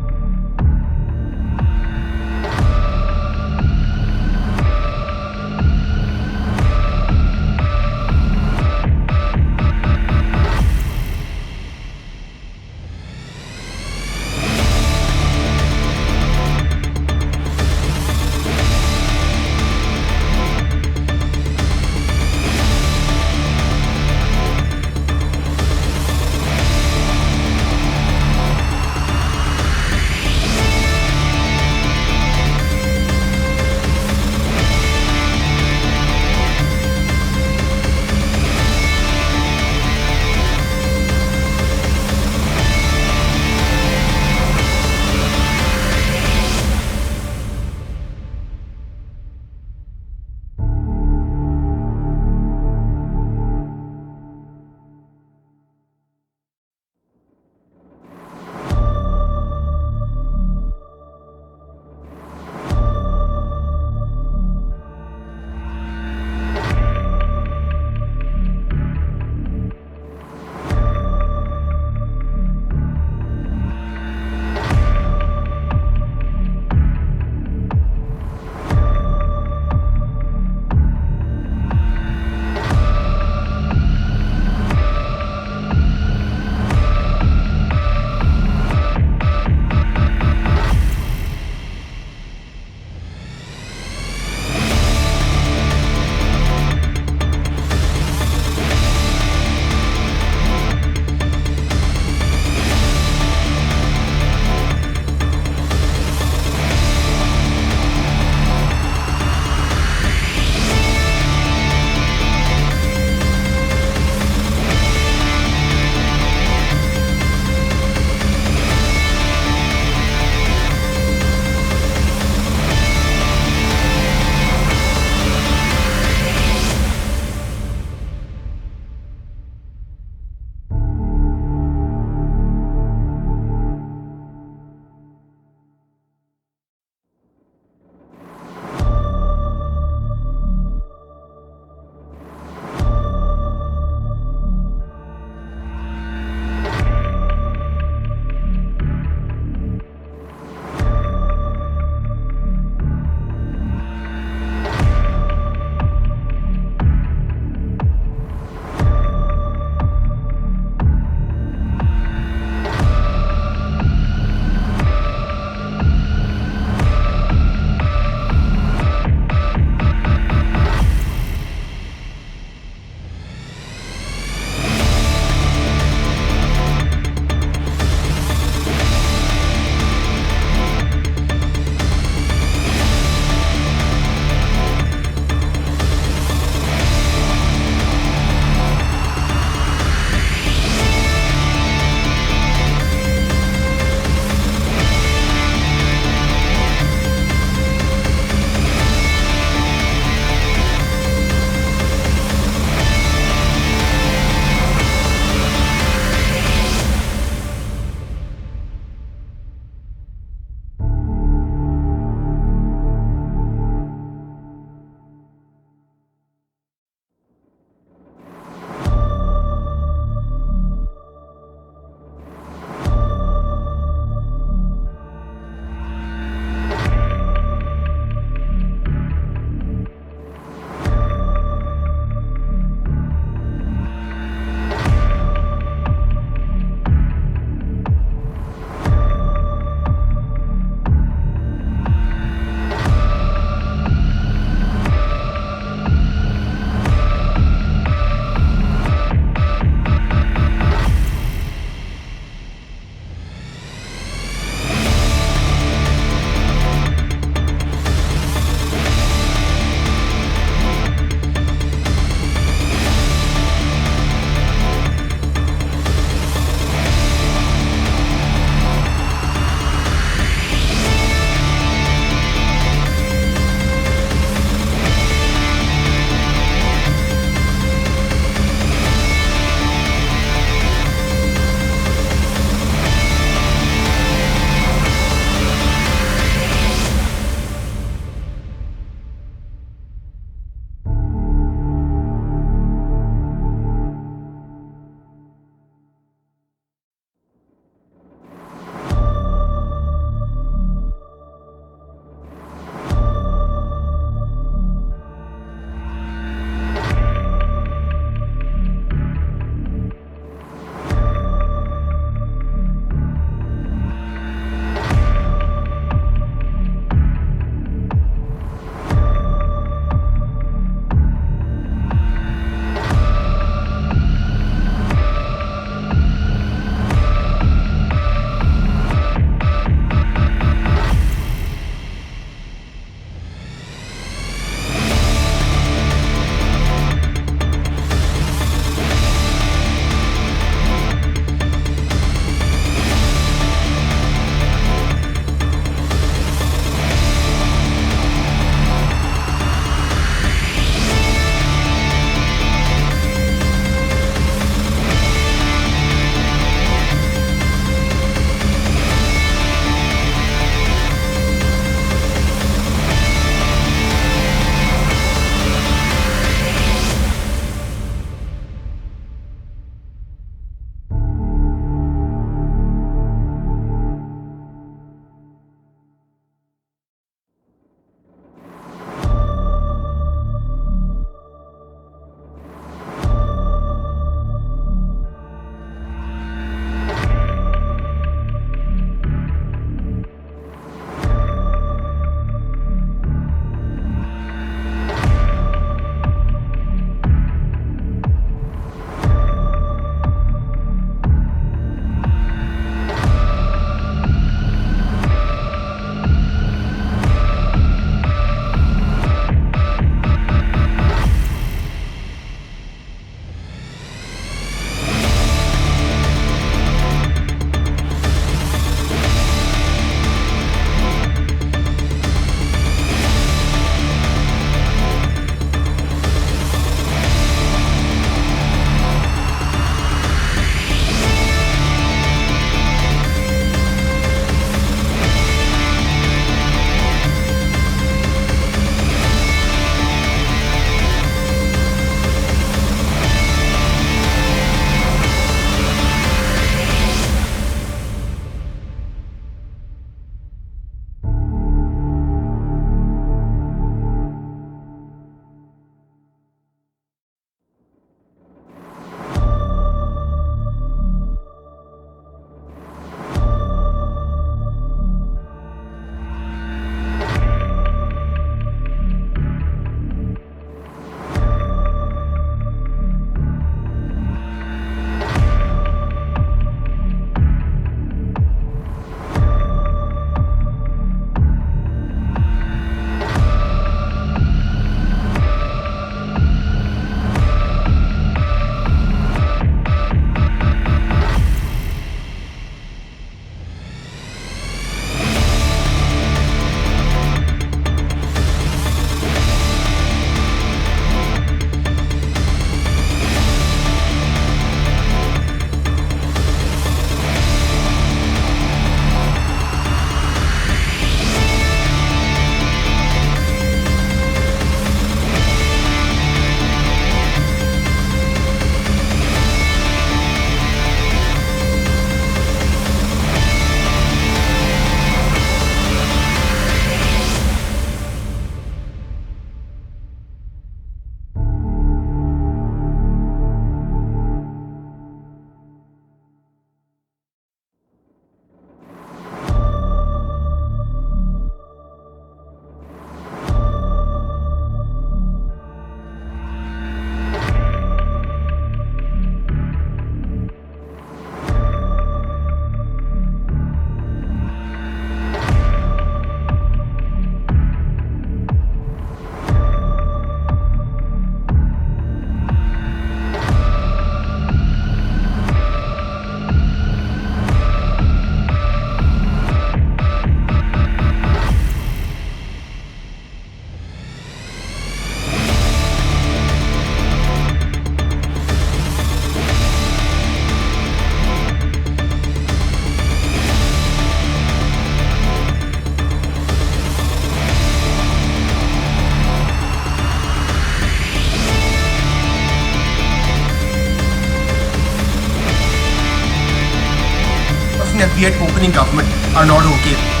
opening government are not okay.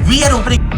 We are opening.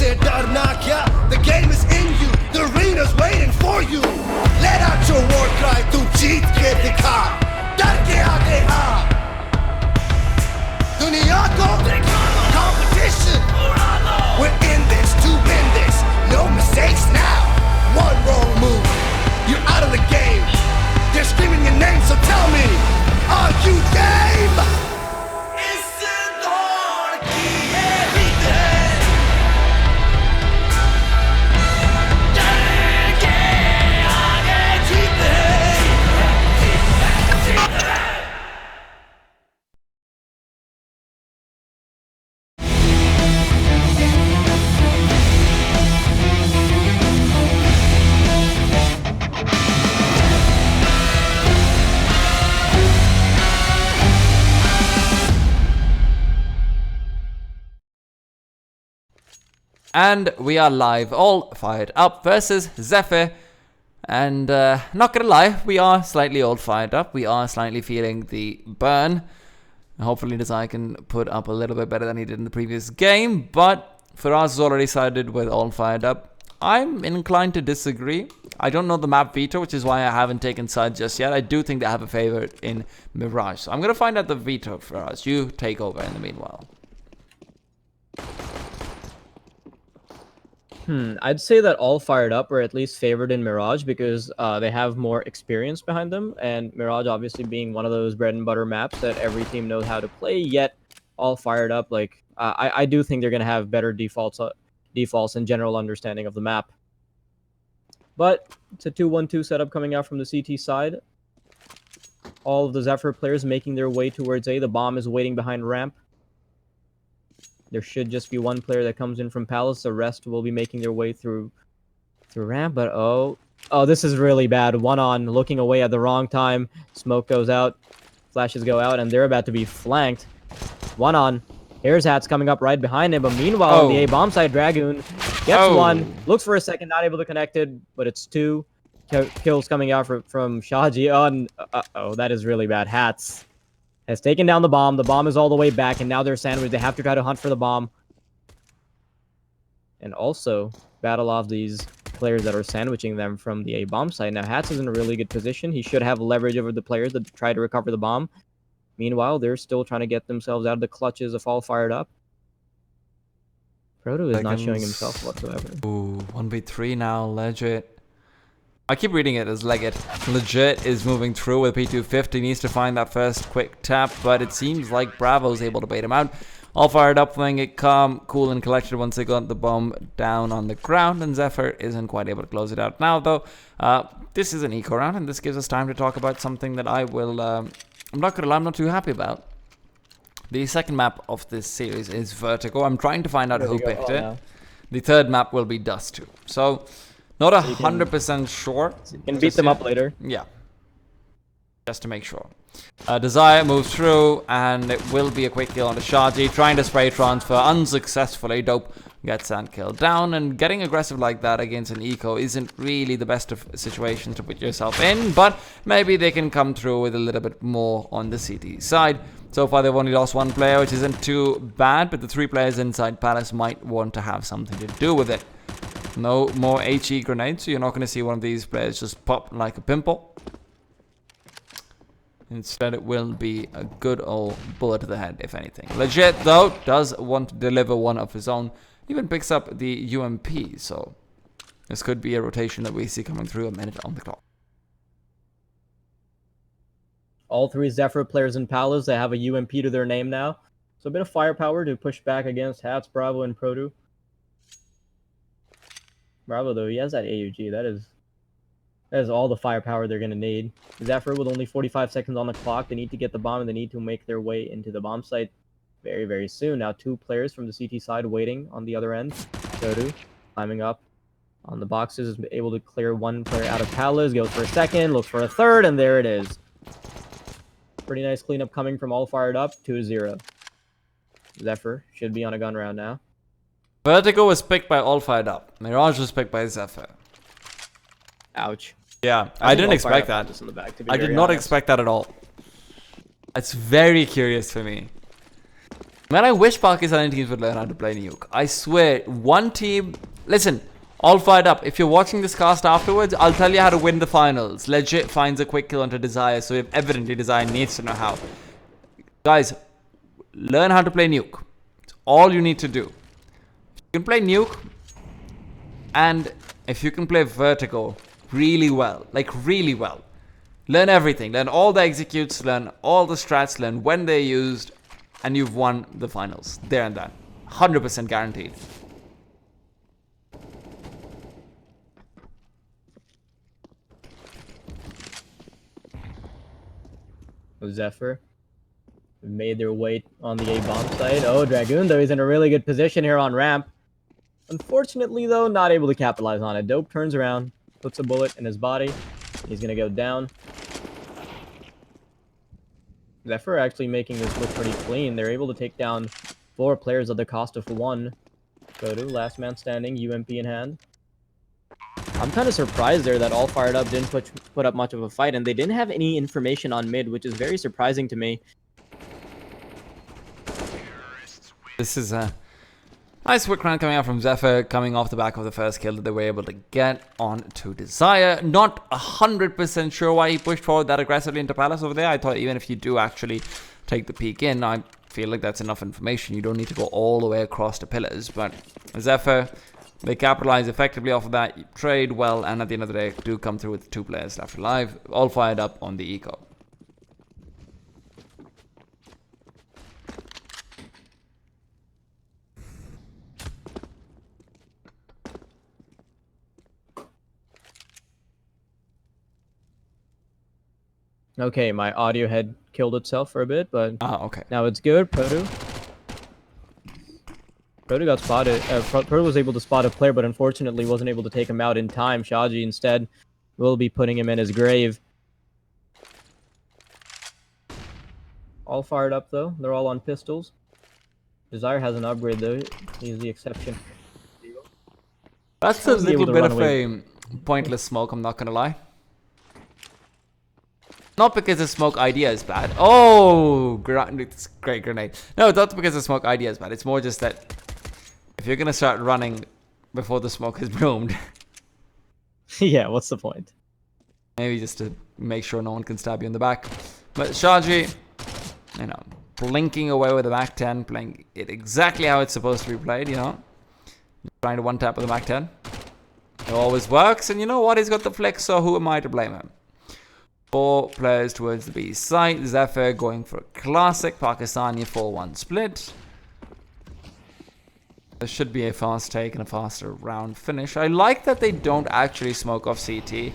se darna kya? The game is in you, the arena's waiting for you. Let out your war cry, tu jeet ke dikha. Dar ke aage aa. Duniya ko competition. We're in this to win this. No mistakes now. One wrong move, you're out of the game. They're screaming your name, so tell me, are you game? And we are live, all fired up versus Zephyr. And not gonna lie, we are slightly all fired up. We are slightly feeling the burn. Hopefully Desire can put up a little bit better than he did in the previous game. But Faraz is already sided with all fired up. I'm inclined to disagree. I don't know the map veto, which is why I haven't taken sides just yet. I do think they have a favorite in Mirage. So I'm gonna find out the veto, Faraz. You take over in the meanwhile. I'd say that all fired up are at least favored in Mirage because they have more experience behind them, and Mirage obviously being one of those bread and butter maps that every team knows how to play. Yet, all fired up, like I do think they're gonna have better defaults and general understanding of the map. But it's a 2-1-2 setup coming out from the CT side. All of the Zephyr players making their way towards A. The bomb is waiting behind ramp. There should just be one player that comes in from Palace. The rest will be making their way through ramp. But oh, this is really bad. One on, looking away at the wrong time. Smoke goes out, flashes go out, and they're about to be flanked. One on. Here's Hats coming up right behind him. But meanwhile, the A bomb side, Dragoon gets one. Looks for a second, not able to connect it, but it's two. Kills coming out from Shaji. Oh, that is really bad. Hats has taken down the bomb. The bomb is all the way back, and now they're sandwiched. They have to try to hunt for the bomb. And also battle off these players that are sandwiching them from the A-bomb side. Now, Hats is in a really good position. He should have leverage over the players that try to recover the bomb. Meanwhile, they're still trying to get themselves out of the clutches of all fired up. Proto is not showing himself whatsoever. Ooh, 1v3 now, legit. I keep reading it as Legit. Legit is moving through with P250. Needs to find that first quick tap, but it seems like Bravo's able to bait him out. All fired up, playing it calm, cool, and collected once they got the bomb down on the ground, and Zephyr isn't quite able to close it out now, though. This is an eco round, and this gives us time to talk about something that I will, I'm not gonna lie, I'm not too happy about. The second map of this series is Vertigo. I'm trying to find out who picked it. No. The third map will be Dust 2. So, not 100% sure. You can beat them up later. Yeah. Just to make sure. Desire moves through, and it will be a quick kill on the Shaji. Trying to spray transfer unsuccessfully. Dope gets that kill down, and getting aggressive like that against an eco isn't really the best of situations to put yourself in, but maybe they can come through with a little bit more on the CT side. So far, they've only lost one player, which isn't too bad, but the 3 players inside Palace might want to have something to do with it. No more HE grenades, so you're not going to see one of these players just pop like a pimple. Instead, it will be a good old bullet to the head, if anything. Legit, though, does want to deliver one of his own. Even picks up the UMP, so this could be a rotation that we see coming through a minute on the clock. All 3 Zephyr players in Palace, they have a UMP to their name now. So a bit of firepower to push back against Hats, Bravo, and Proto. Bravo, though, he has that AUG. That is all the firepower they're going to need. Zephyr with only 45 seconds on the clock. They need to get the bomb, and they need to make their way into the bomb site very, very soon. Now 2 players from the CT side waiting on the other end. Shodu climbing up on the boxes, is able to clear 1 player out of Palace. Goes for a second, looks for a third, and there it is. Pretty nice cleanup coming from all fired up. 2-0. Zephyr should be on a gun round now. Vertigo was picked by all fired up. Mirage was picked by Zephyr. Ouch. Yeah, I didn't expect that. I did not expect that at all. It's very curious for me. Man, I wish Pakistani teams would learn how to play Nuke. I swear, one team... Listen, all fired up. If you're watching this cast afterwards, I'll tell you how to win the finals. Legit finds a quick kill onto Desire, so evidently Desire needs to know how. Guys, learn how to play Nuke. It's all you need to do. If you can play Nuke, and if you can play Vertigo really well, like really well, learn everything. Learn all the executes, learn all the strats, learn when they're used, and you've won the finals. There and then. 100% guaranteed. Zephyr made their way on the A-bomb side. Oh, Dragoon, though, he's in a really good position here on ramp. Unfortunately, though, not able to capitalize on it. Dope turns around, puts a bullet in his body. He's going to go down. Zephyr actually making this look pretty clean. They're able to take down 4 players at the cost of 1. Go to last man standing, UMP in hand. I'm kind of surprised there that All Fired Up didn't put up much of a fight, and they didn't have any information on mid, which is very surprising to me. This is a nice quick round coming out from Zephyr, coming off the back of the first kill that they were able to get on to Desire. Not 100% sure why he pushed forward that aggressively into Palace over there. I thought even if you do actually take the peek in, I feel like that's enough information. You don't need to go all the way across the pillars, but Zephyr... They capitalize effectively off of that, trade well, and at the end of the day, do come through with 2 players left alive, all fired up on the eco. Okay, my audio had killed itself for a bit, but okay. Now it's good. Proto got spotted. Proto was able to spot a player, but unfortunately wasn't able to take him out in time. Shaji instead will be putting him in his grave. All fired up though. They're all on pistols. Desire has an upgrade though. He's the exception. That's a little bit of a pointless smoke, I'm not gonna lie. Not because the smoke idea is bad. Oh, it's great grenade. No, not because the smoke idea is bad. It's more just that if you're gonna start running before the smoke has bloomed. Yeah, what's the point? Maybe just to make sure no one can stab you in the back. But Shaji, you know, blinking away with the back 10, playing it exactly how it's supposed to be played, you know. Trying to one tap with the back 10. It always works, and you know what? He's got the flick, so who am I to blame him? 4 players towards the B side. Zephyr going for a classic Pakistani 4-1 split. There should be a fast take and a faster round finish. I like that they don't actually smoke off CT.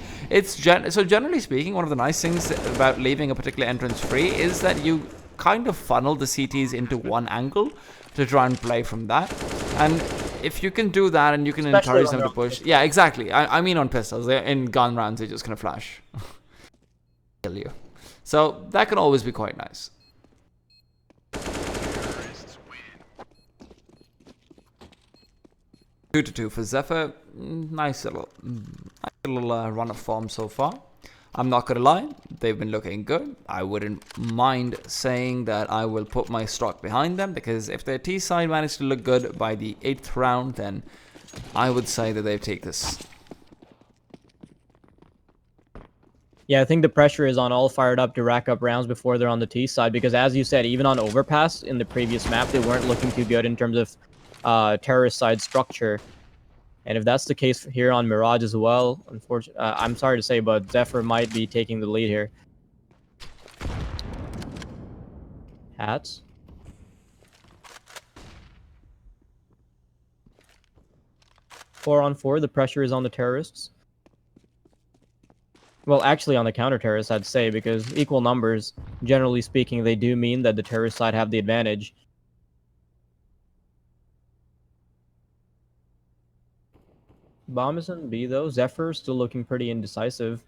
So generally speaking, one of the nice things about leaving a particular entrance free is that you kind of funnel the CTs into one angle to try and play from that. And if you can do that and you can encourage them to push... Yeah, exactly. I mean on pistols. In gun rounds, they're just going to flash. Kill you. So that can always be quite nice. 2-2 for Zephyr. Nice little run of form so far. I'm not gonna lie, they've been looking good. I wouldn't mind saying that I will put my stock behind them, because if their T side managed to look good by the 8th round, then I would say that they've taken this. Yeah, I think the pressure is on All Fired Up to rack up rounds before they're on the T side, because as you said, even on Overpass in the previous map, they weren't looking too good in terms of terrorist side structure. And if that's the case here on Mirage as well, unfortunately, I'm sorry to say, but Zephyr might be taking the lead here. Hats. Four on 4, the pressure is on the terrorists. Well, actually on the counter-terrorists, I'd say, because equal numbers, generally speaking, they do mean that the terrorist side have the advantage. Bomb is on B, though. Zephyr still looking pretty indecisive.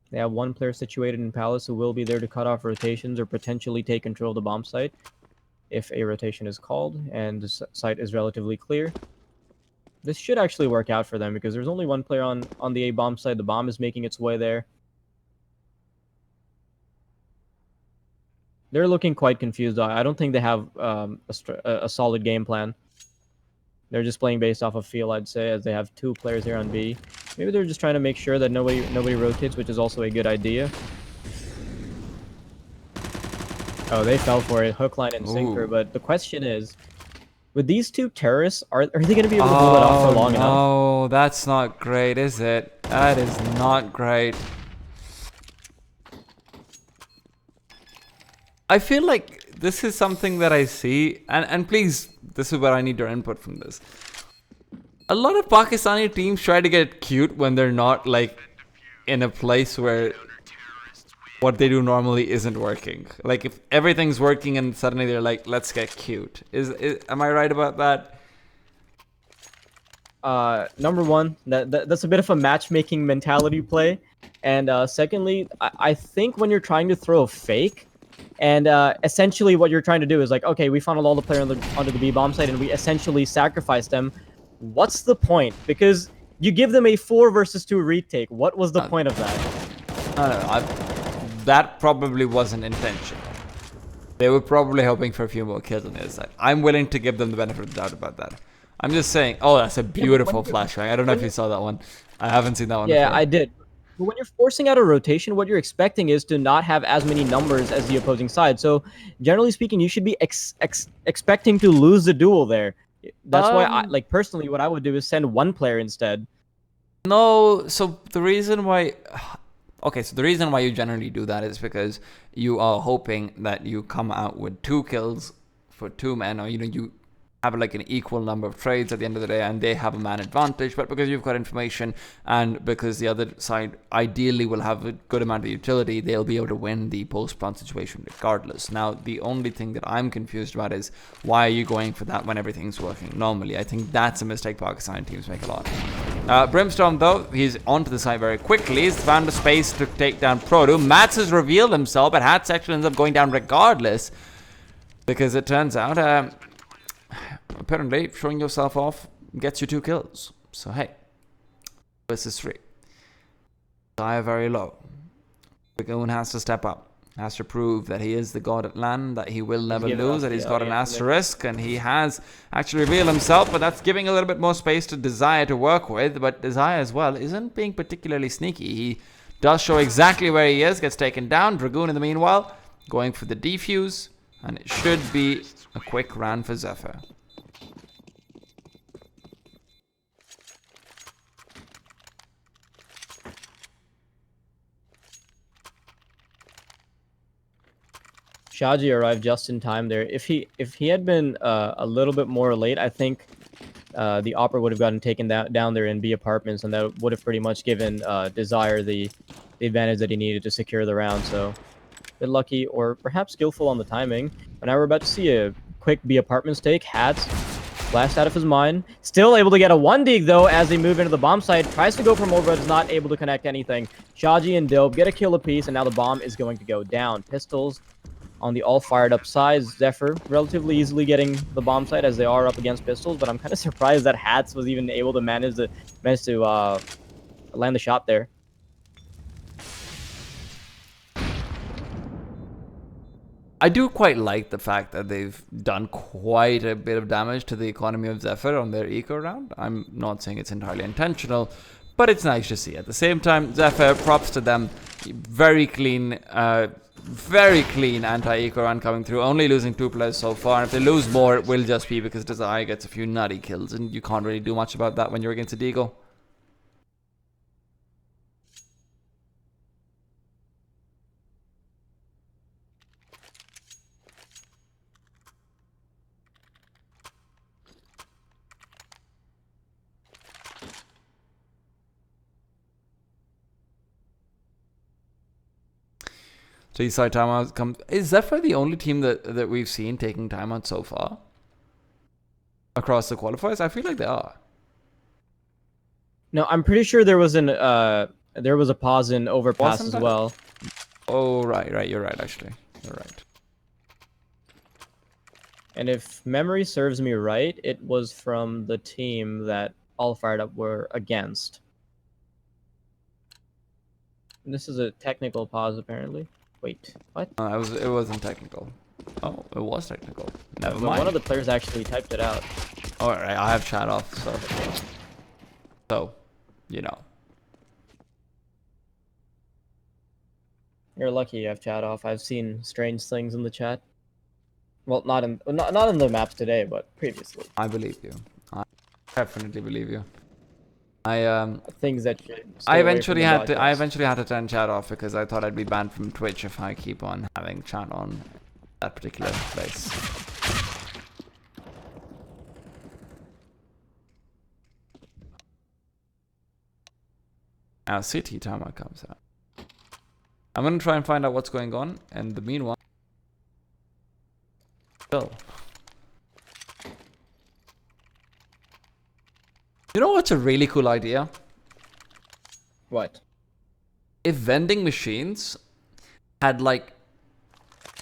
They have one player situated in Palace who will be there to cut off rotations or potentially take control of the bomb site if a rotation is called and the site is relatively clear. This should actually work out for them because there's only one player on the A bomb side. The bomb is making its way there. They're looking quite confused. I don't think they have a solid game plan. They're just playing based off of feel, I'd say, as they have 2 players here on B. Maybe they're just trying to make sure that nobody rotates, which is also a good idea. Oh, they fell for it. Hook, line, and sinker. Ooh. But the question is, with these 2 terrorists, are they going to be able to hold it off for long enough? No, that's not great, is it? That is not great. I feel like this is something that I see, and please, this is where I need your input from this. A lot of Pakistani teams try to get cute when they're not like in a place where what they do normally isn't working. Like if everything's working and suddenly they're like, let's get cute. Am I right about that? Number one, that's a bit of a matchmaking mentality play. And secondly, I think when you're trying to throw a fake, and essentially what you're trying to do is like, okay, we funneled all the players onto the B bomb site and we essentially sacrificed them. What's the point? Because you give them a 4 versus 2 retake. What was the point of that? I don't know. That probably wasn't intentional. They were probably hoping for a few more kills on the other side. I'm willing to give them the benefit of the doubt about that. I'm just saying, oh, that's a beautiful flashbang. I don't know if you saw that one. I haven't seen that one before. I did. But when you're forcing out a rotation, what you're expecting is to not have as many numbers as the opposing side. So, generally speaking, you should be expecting to lose the duel there. That's why, personally, what I would do is send 1 player instead. No, so the reason why... Okay, so the reason why you generally do that is because you are hoping that you come out with 2 kills for 2 men, or, you have like an equal number of trades at the end of the day and they have a man advantage, but because you've got information and because the other side ideally will have a good amount of utility, they'll be able to win the post-plant situation regardless. Now, the only thing that I'm confused about is why are you going for that when everything's working normally? I think that's a mistake Pakistani teams make a lot. Brimstone, though, he's onto the side very quickly. He's found a space to take down Proto. Mats has revealed himself, but Hats actually ends up going down regardless because it turns out apparently showing yourself off gets you 2 kills. So hey, versus 3. Die very low. Dragoon has to step up, has to prove that he is the god at land, that he will never lose, that he's got an asterisk, and he has actually revealed himself, but that's giving a little bit more space to Desire to work with. But Desire as well isn't being particularly sneaky. He does show exactly where he is, gets taken down. Dragoon in the meanwhile going for the defuse, and it should be a quick round for Zephyr. Shaji arrived just in time there. If he had been a little bit more late, I think the Opera would have gotten taken down there in B apartments, and that would have pretty much given Desire the advantage that he needed to secure the round. So, a bit lucky, or perhaps skillful on the timing. But now we're about to see a quick B apartments take. Hats blast out of his mind. Still able to get a 1 dig though as they move into the bomb site. Tries to go for more, but is not able to connect anything. Shaji and Dilb get a kill apiece, and now the bomb is going to go down. Pistols on the all fired up side. Zephyr relatively easily getting the bomb site as they are up against pistols, but I'm kind of surprised that Hats was even able to manage to land the shot there. I do quite like the fact that they've done quite a bit of damage to the economy of Zephyr on their eco round. I'm not saying it's entirely intentional, but it's nice to see. At the same time, Zephyr, props to them. Very clean anti-eco run coming through. Only losing 2 players so far. And if they lose more, it will just be because Desire gets a few nutty kills, and you can't really do much about that when you're against a Deagle. So you saw timeout come. Is Zephyr the only team that we've seen taking timeout so far across the qualifiers? I feel like they are. No, I'm pretty sure there was a pause in Overpass as well. Oh right, you're right. Actually, you're right. And if memory serves me right, it was from the team that All Fired Up were against. And this is a technical pause apparently. Wait, what? It wasn't technical. Oh, it was technical. Never mind. One of the players actually typed it out. All right, I have chat off, so you know. You're lucky you have chat off. I've seen strange things in the chat. Well, not in the maps today, but previously. I believe you. I definitely believe you. Things that should I eventually had to turn chat off because I thought I'd be banned from Twitch if I keep on having chat on that particular place. Now CT timer comes out. I'm gonna try and find out what's going on, and the meanwhile, go. You know what's a really cool idea? What? If vending machines had like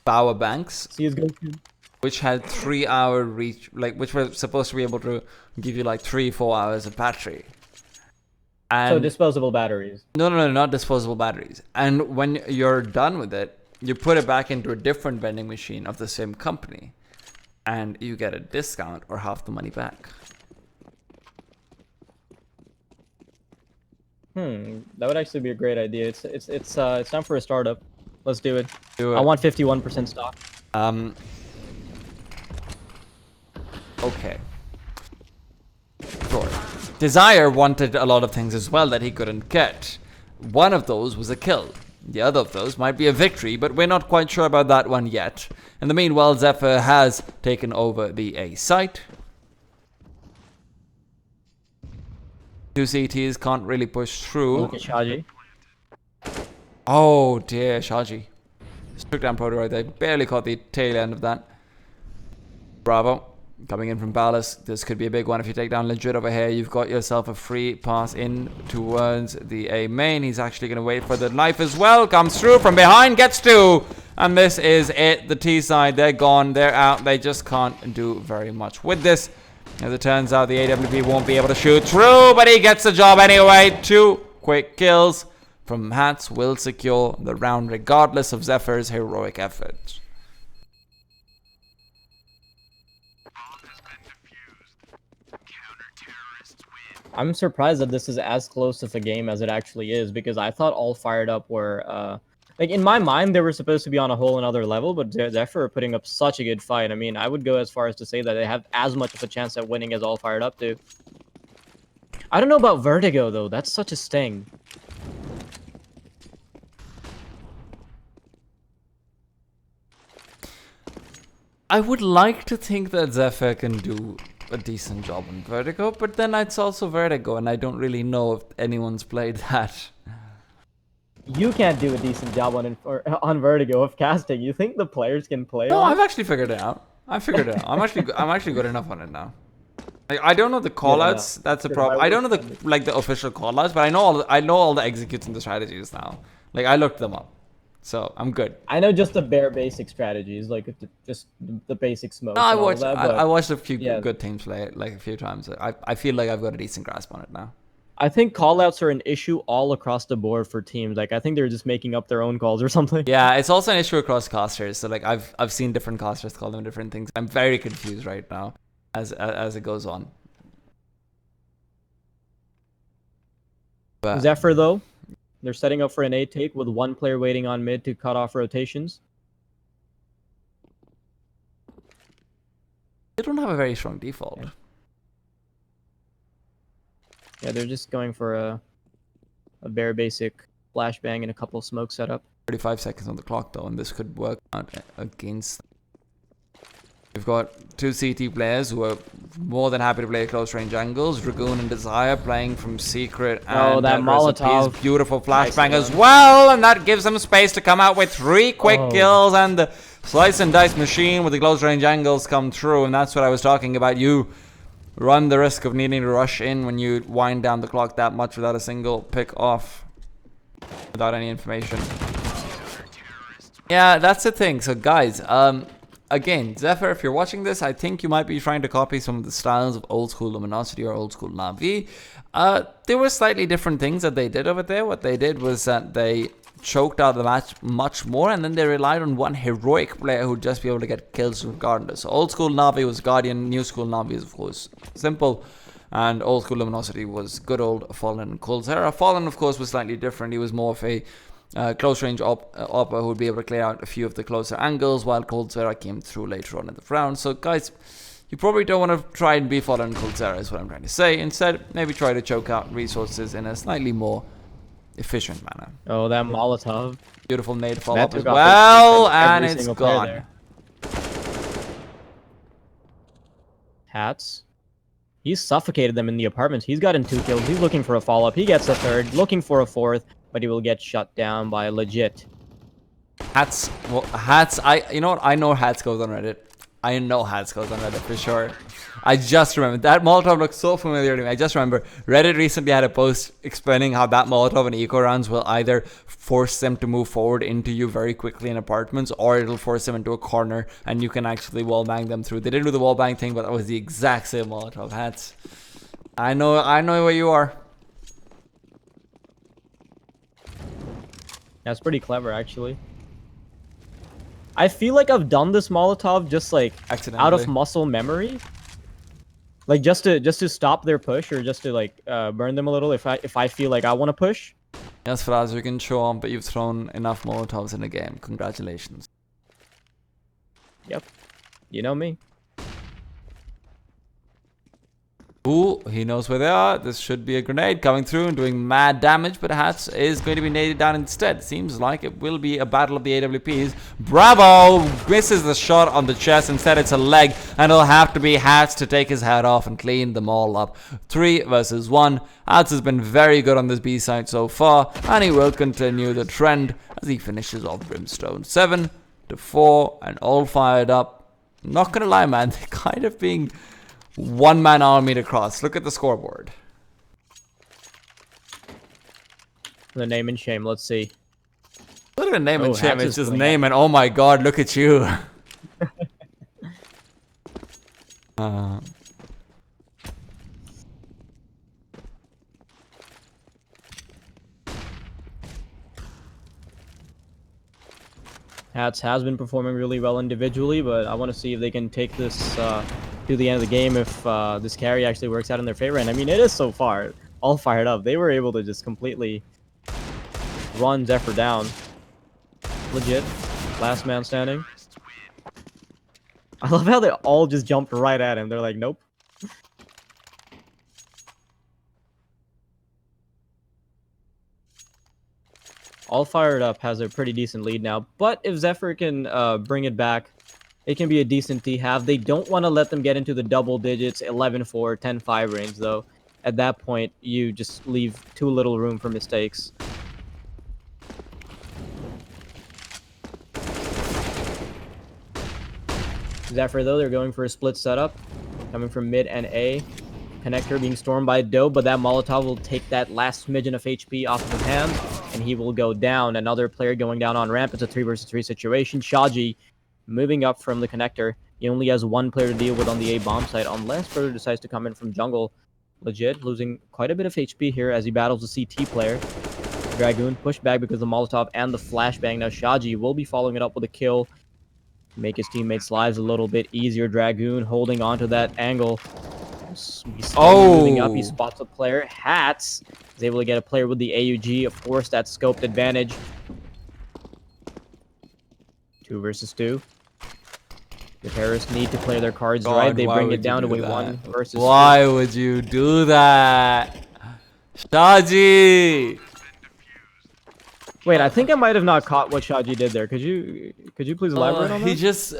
power banks, which had 3-hour reach, like which were supposed to be able to give you like 3-4 hours of battery. And so disposable batteries. No, not disposable batteries. And when you're done with it, you put it back into a different vending machine of the same company, and you get a discount or half the money back. That would actually be a great idea. It's time for a startup. Let's do it. Do it. I want 51% stock. Okay. Sure. Desire wanted a lot of things as well that he couldn't get. One of those was a kill. The other of those might be a victory, but we're not quite sure about that one yet. In the meanwhile, Zephyr has taken over the A site. 2 CTs can't really push through. Look at Shaji. Oh dear, Shaji. Took down Proto right there. Barely caught the tail end of that. Bravo. Coming in from Palace. This could be a big one if you take down Legit over here. You've got yourself a free pass in towards the A main. He's actually going to wait for the knife as well. Comes through from behind. Gets 2. And this is it. The T side. They're gone. They're out. They just can't do very much with this. As it turns out, the AWP won't be able to shoot through, but he gets the job anyway. 2 quick kills from Hats will secure the round regardless of Zephyr's heroic effort. I'm surprised that this is as close of a game as it actually is, because I thought All Fired Up were like, in my mind, they were supposed to be on a whole another level, but Zephyr are putting up such a good fight. I mean, I would go as far as to say that they have as much of a chance at winning as All Fired Up do. I don't know about Vertigo, though. That's such a sting. I would like to think that Zephyr can do a decent job on Vertigo, but then it's also Vertigo, and I don't really know if anyone's played that. You can't do a decent job on Vertigo of casting. You think the players can play? No, I've actually figured it out. I figured it out. I'm actually good enough on it now. Like, I don't know the callouts. That's the problem. I don't know the official callouts, but I know all the executes and the strategies now. Like, I looked them up, so I'm good. I know just the bare basic strategies, like just the basic smoke. No, I watched a few good teams play it like a few times. I feel like I've got a decent grasp on it now. I think callouts are an issue all across the board for teams. Like, I think they're just making up their own calls or something. Yeah, it's also an issue across casters. So like I've seen different casters call them different things. I'm very confused right now as it goes on. But Zephyr though, they're setting up for an A take with one player waiting on mid to cut off rotations. They don't have a very strong default. Yeah, they're just going for a bare basic flashbang and a couple of smoke setup. 35 seconds on the clock though, and this could work out against. We've got 2 CT players who are more than happy to play close range angles. Dragoon and Desire playing from Secret, and that Molotov. Beautiful flashbang as well, and that gives them space to come out with 3 quick kills, and the slice and dice machine with the close range angles come through, and that's what I was talking about. You run the risk of needing to rush in when you wind down the clock that much without a single pick off, without any information. Yeah, that's the thing. So guys, again, Zephyr, if you're watching this, I think you might be trying to copy some of the styles of old school Luminosity or old school Na'Vi. There were slightly different things that they did over there. What they did was that they choked out the match much more, and then they relied on one heroic player who'd just be able to get kills regardless. So old school Navi was Guardian, new school Navi is of course Simple, and old school Luminosity was good old Fallen and Coldzera. Fallen of course was slightly different. He was more of a close range opera who would be able to clear out a few of the closer angles, while Coldzera came through later on in the round. So guys, you probably don't want to try and be Fallen and Coldzera is what I'm trying to say. Instead, maybe try to choke out resources in a slightly more efficient manner. Oh, that Molotov. Beautiful nade follow-up as well, and it's gone. Hats. He's suffocated them in the apartments. He's gotten 2 kills. He's looking for a follow-up. He gets a 3rd, looking for a 4th, but he will get shut down by legit. Hats, well, Hats, you know what? I know Hats goes on Reddit. I know Hats goes on Reddit for sure. I just remember that Molotov looks so familiar to me. I just remember Reddit recently had a post explaining how that Molotov and eco rounds will either force them to move forward into you very quickly in apartments, or it'll force them into a corner and you can actually wallbang them through. They didn't do the wallbang thing, but that was the exact same Molotov. Hats, I know where you are. That's pretty clever, actually. I feel like I've done this Molotov just like out of muscle memory, like just to stop their push, or just to like burn them a little if I feel like I want to push. Yes, Faraz, you can show on, but you've thrown enough Molotovs in a game. Congratulations. Yep, you know me. Ooh, he knows where they are. This should be a grenade coming through and doing mad damage, but Hats is going to be naded down instead. Seems like it will be a battle of the AWPs. Bravo! Misses the shot on the chest. Instead, it's a leg, and it'll have to be Hats to take his head off and clean them all up. 3 versus 1. Hats has been very good on this B side so far, and he will continue the trend as he finishes off Brimstone. 7-4, and all fired up. Not gonna lie, man, they're kind of being one-man army to cross. Look at the scoreboard. The name and shame. Let's see. Look at the name and shame. It's just name and oh my god, look at you. Hats has been performing really well individually, but I want to see if they can take this to the end of the game if this carry actually works out in their favor. And I mean, it is so far all fired up. They were able to just completely run Zephyr down. Legit. Last man standing. I love how they all just jumped right at him. They're like, nope. All fired up has a pretty decent lead now, but if Zephyr can bring it back, it can be a decent T-half. They don't want to let them get into the double digits, 11-4, 10-5 range, though. At that point, you just leave too little room for mistakes. Zephyr, though, they're going for a split setup, coming from mid and A. Connector being stormed by Doe, but that Molotov will take that last smidgen of HP off of his hand, and he will go down. Another player going down on ramp. It's a 3 versus 3 situation. Shaji moving up from the connector. He only has 1 player to deal with on the A bomb site, unless Further decides to come in from jungle. Legit, losing quite a bit of HP here as he battles the CT player. Dragoon pushed back because of the Molotov and the flashbang. Now Shaji will be following it up with a kill. Make his teammates' lives a little bit easier. Dragoon holding on to that angle. He's moving up. He spots a player. Hats is able to get a player with the AUG. Of course, that scoped advantage. 2 versus 2. The terrorists need to play their cards right. They bring it down to a 1 versus 2. Why would you do that? Shaji! Wait, I think I might have not caught what Shaji did there. Could you please elaborate on that? He just...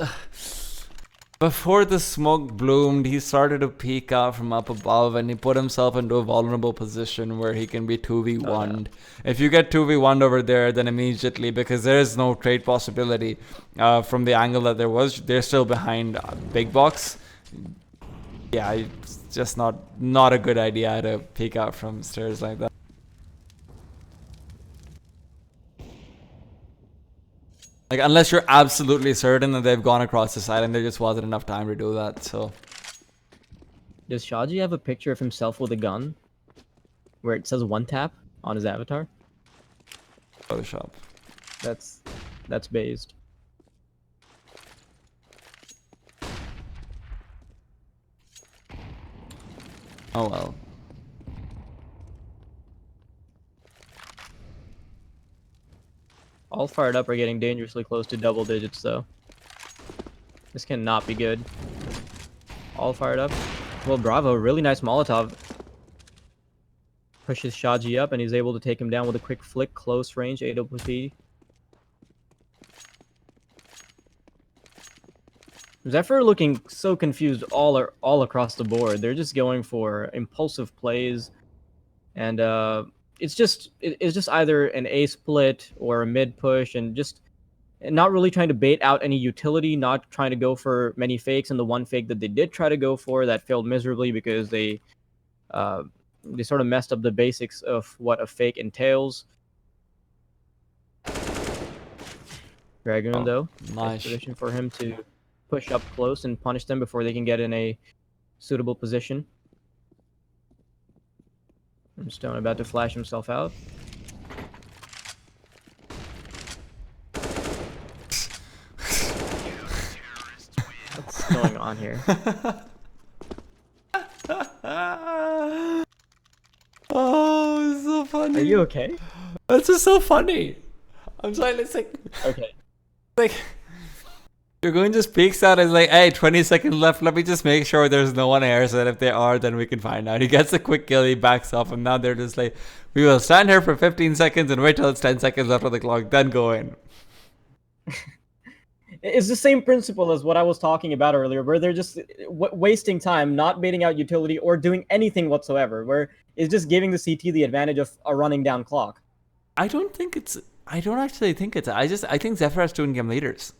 before the smoke bloomed, he started to peek out from up above, and he put himself into a vulnerable position where he can be 2v1'd. If you get 2v1'd over there, then immediately, because there is no trade possibility from the angle that there was, they're still behind Big Box. Yeah, it's just not a good idea to peek out from stairs like that. Like, unless you're absolutely certain that they've gone across the side and there just wasn't enough time to do that, so. Does Shaji have a picture of himself with a gun? Where it says 1 tap on his avatar? Photoshop. That's based. Oh well. All fired up are getting dangerously close to double digits though. This cannot be good. All fired up. Well, Bravo, really nice Molotov. Pushes Shaji up and he's able to take him down with a quick flick, close range, AWP. Zephyr looking so confused all across the board. They're just going for impulsive plays, and it's just either an A split or a mid push, and just not really trying to bait out any utility, not trying to go for many fakes. And the one fake that they did try to go for that failed miserably because they sort of messed up the basics of what a fake entails. Dragoon though, nice position for him to push up close and punish them before they can get in a suitable position. And Stone about to flash himself out. What's going on here? Oh, it's so funny. Are you okay? That's just so funny. I'm sorry, it's like... Okay. Like... Dragoon just peeks out and is like, hey, 20 seconds left. Let me just make sure there's no one here so that if they are, then we can find out. He gets a quick kill, he backs off, and now they're just like, we will stand here for 15 seconds and wait till it's 10 seconds left on the clock, then go in. It's the same principle as what I was talking about earlier, where they're just wasting time, not baiting out utility or doing anything whatsoever, where it's just giving the CT the advantage of a running down clock. I don't actually think it's, I think Zephyr has 2 in-game leaders.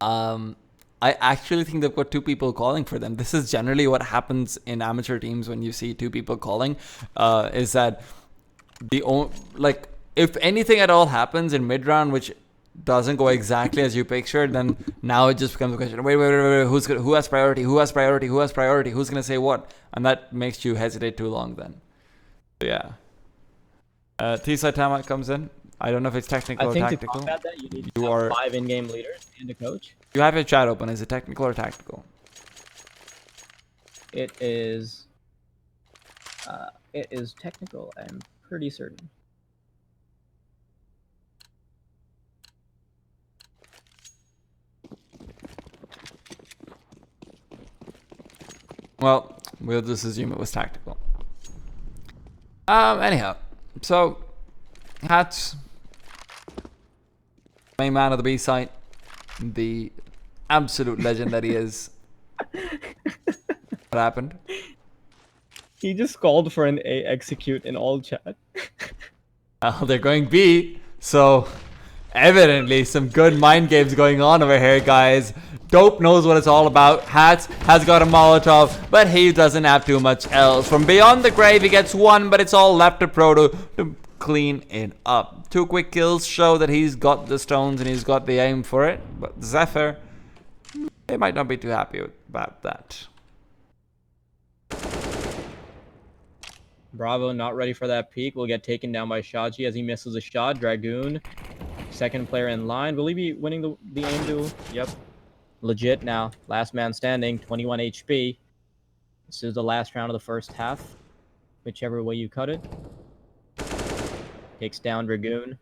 I actually think they've got 2 people calling for them. This is generally what happens in amateur teams when you see 2 people calling, is that if anything at all happens in mid-round, which doesn't go exactly as you pictured, then now it just becomes a question, wait, who has priority, who's going to say what? And that makes you hesitate too long then. So yeah. T-side timeout comes in. I don't know if it's technical or tactical. To combat that, you need to have 5 in-game leaders and a coach. You have your chat open. Is it technical or tactical? It is technical, I'm pretty certain. Well, we'll just assume it was tactical. Anyhow, so Hats, main man of the B site, the absolute legend that he is. What happened? He just called for an A execute in all chat. They're going B, so evidently some good mind games going on over here, guys. Dope knows what it's all about. Hats has got a Molotov, but he doesn't have too much else. From beyond the grave, he gets 1, but it's all left to Proto to clean it up. 2 quick kills show that he's got the stones and he's got the aim for it. But Zephyr, they might not be too happy about that. Bravo not ready for that peek. Will get taken down by Shaji as he misses a shot. Dragoon, second player in line. Will he be winning the aim duel? Yep. Legit now. Last man standing, 21 HP. This is the last round of the first half. Whichever way you cut it. Takes down Dragoon.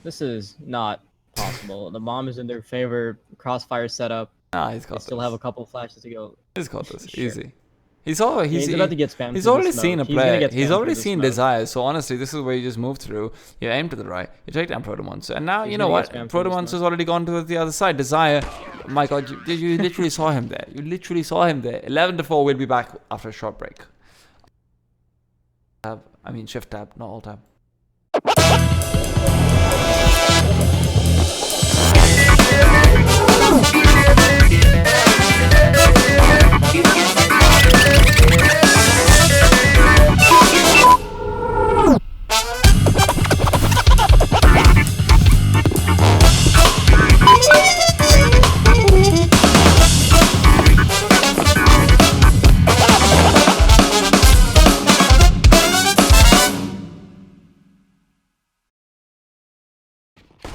This is not possible. The bomb is in their favor. Crossfire setup. He's got they still have a couple flashes to go. He's got this. Sure. Easy. He's about to get spammed. He's already seen a play. He's already seen Desire. So honestly, this is where you just move through. You aim to the right. You take down Protomonster. And now, you know what? Protomonster's already gone to the other side. Desire. Oh my god, you literally saw him there. You literally saw him there. 11-4. We'll be back after a short break. Shift tab, not alt tab.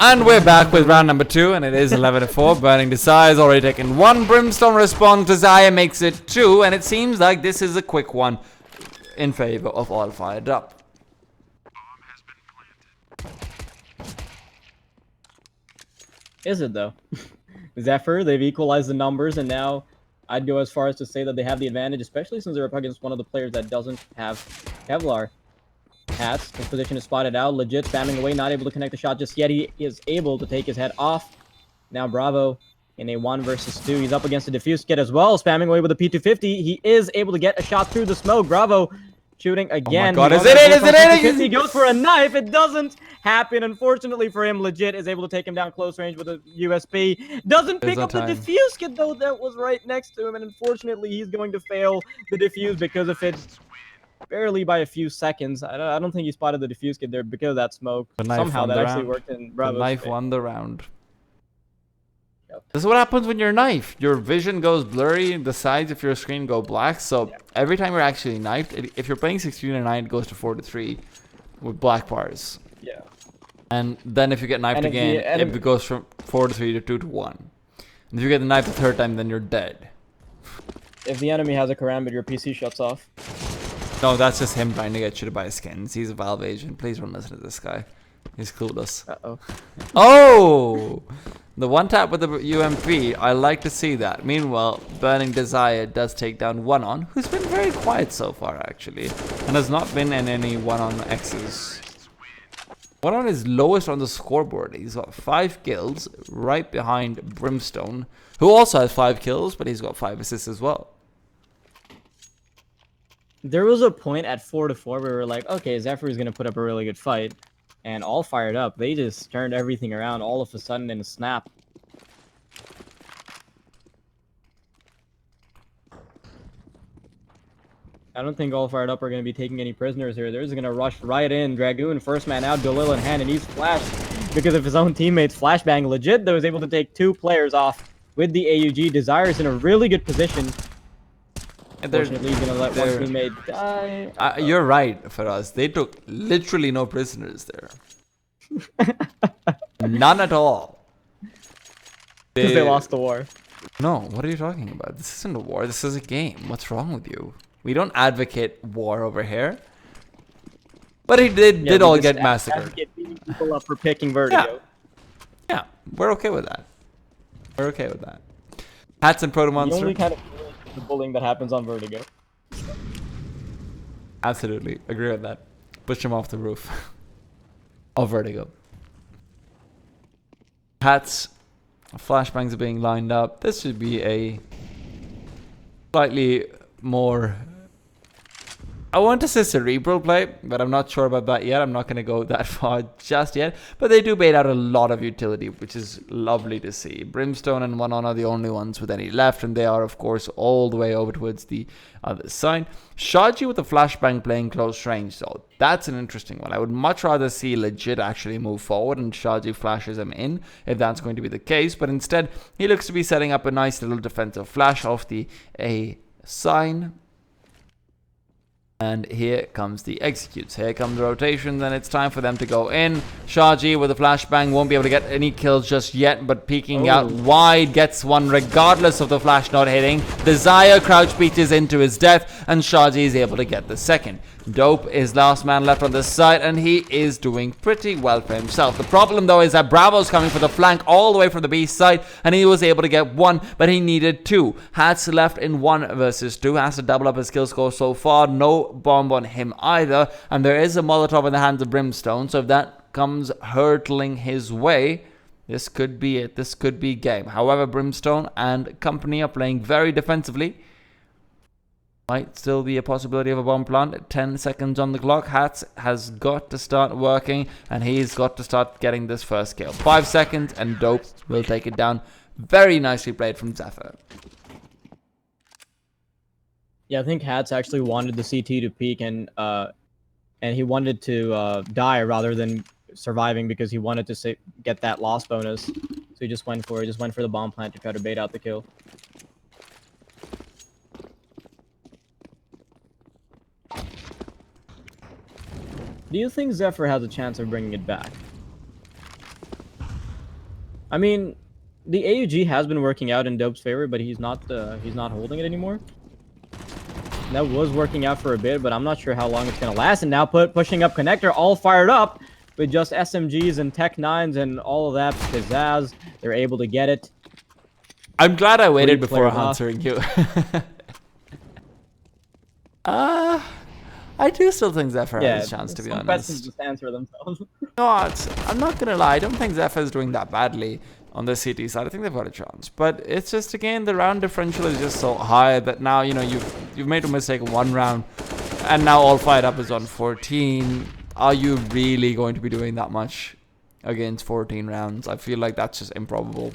And we're back with round number 2, and it is 11-4. Burning Desire has already taken 1. Brimstone responds. Desire makes it 2, and it seems like this is a quick one in favor of All Fired Up. Is it though? Zephyr, they've equalized the numbers, and now I'd go as far as to say that they have the advantage, especially since they're up against one of the players that doesn't have Kevlar. Hats, his position is spotted out, legit spamming away, not able to connect the shot just yet. He is able to take his head off. Now Bravo in a 1 versus 2. He's up against a diffuse kit as well, spamming away with a P250. He is able to get a shot through the smoke. Bravo shooting again. Oh my god, is it in? He goes for a knife. It doesn't happen. Unfortunately for him, legit is able to take him down close range with a USP. Doesn't pick up the diffuse kit though that was right next to him, and unfortunately he's going to fail the diffuse because of it. Barely by a few seconds. I don't think he spotted the diffuse kit there because of that smoke. Somehow that actually worked in Bravo's The knife favor. won the round. Yep. This is what happens when you're knifed. Your vision goes blurry, the sides of your screen go black, so every time you're actually knifed, if you're playing 16-9, it goes to 4-3 with black bars. Yeah. And then if you get knifed again, it goes from 4-3 to 2-1. And if you get the knife the third time, then you're dead. If the enemy has a karambit, your PC shuts off. No, that's just him trying to get you to buy skins. He's a Valve agent. Please don't listen to this guy. He's clueless. Uh-oh. Oh! The one tap with the UMP, I like to see that. Meanwhile, Burning Desire does take down 1-on, who's been very quiet so far, actually. And has not been in any 1-on X's. 1-on is lowest on the scoreboard. He's got 5 kills, right behind Brimstone, who also has 5 kills, but he's got 5 assists as well. There was a point at 4-4 where we were like, okay, Zephyr is going to put up a really good fight. And all fired up. They just turned everything around all of a sudden in a snap. I don't think all fired up are going to be taking any prisoners here. They're just going to rush right in. Dragoon, first man out, Galil in hand, and he's flashed because of his own teammates. Flashbang legit, that was able to take 2 players off with the AUG. Desire's in a really good position. Unfortunately, he's going to let one teammate die. You're right, Faraz. They took literally no prisoners there. None at all. Because they lost the war. No, what are you talking about? This isn't a war. This is a game. What's wrong with you? We don't advocate war over here. But he did all get massacred. Advocate beating people up for picking Vertigo. Yeah, we're okay with that. We're okay with that. Hats and Proto Monster. The only kind of the bullying that happens on Vertigo. Absolutely. Agree with that. Push him off the roof. Of Vertigo. Hats. Flashbangs are being lined up. This should be a slightly more... I want to say cerebral play, but I'm not sure about that yet. I'm not going to go that far just yet. But they do bait out a lot of utility, which is lovely to see. Brimstone and 1-on are the only ones with any left, and they are, of course, all the way over towards the other side. Shaji with the flashbang playing close range, so that's an interesting one. I would much rather see Legit actually move forward and Shaji flashes him in, if that's going to be the case. But instead, he looks to be setting up a nice little defensive flash off the A sign. And here comes the executes. Here comes the rotations, and it's time for them to go in. Shaji with a flashbang won't be able to get any kills just yet, but peeking out wide gets one regardless of the flash not hitting. Desire crouch beaches into his death, and Shaji is able to get the second. Dope is last man left on the side, and he is doing pretty well for himself. The problem, though, is that Bravo's coming for the flank all the way from the B side, and he was able to get 1, but he needed 2. Hats left in 1 versus 2. Has to double up his kill score so far. No bomb on him either, and there is a Molotov in the hands of Brimstone, so if that comes hurtling his way, this could be it. This could be game. However, Brimstone and company are playing very defensively. Might still be a possibility of a bomb plant. 10 seconds on the clock. Hats has got to start working, and he's got to start getting this first kill. 5 seconds, and Dope will take it down. Very nicely played from Zephyr. Yeah, I think Hats actually wanted the CT to peak, and he wanted to die rather than surviving because he wanted to get that loss bonus. So he just went for the bomb plant to try to bait out the kill. Do you think Zephyr has a chance of bringing it back? I mean, the AUG has been working out in Dope's favor, but he's not holding it anymore. That was working out for a bit, but I'm not sure how long it's gonna last. And now pushing up connector, all fired up with just SMGs and Tech 9s and all of that pizzazz. They're able to get it. I'm glad I waited before answering you. I do still think Zephyr has a chance, to be honest. Questions just answer themselves. No, I'm not gonna lie. I don't think Zephyr is doing that badly on the CT side. I think they've got a chance, but it's just, again, the round differential is just so high that now, you know, you've made a mistake in one round, and now all fired up is on 14. Are you really going to be doing that much against 14 rounds? I feel like that's just improbable.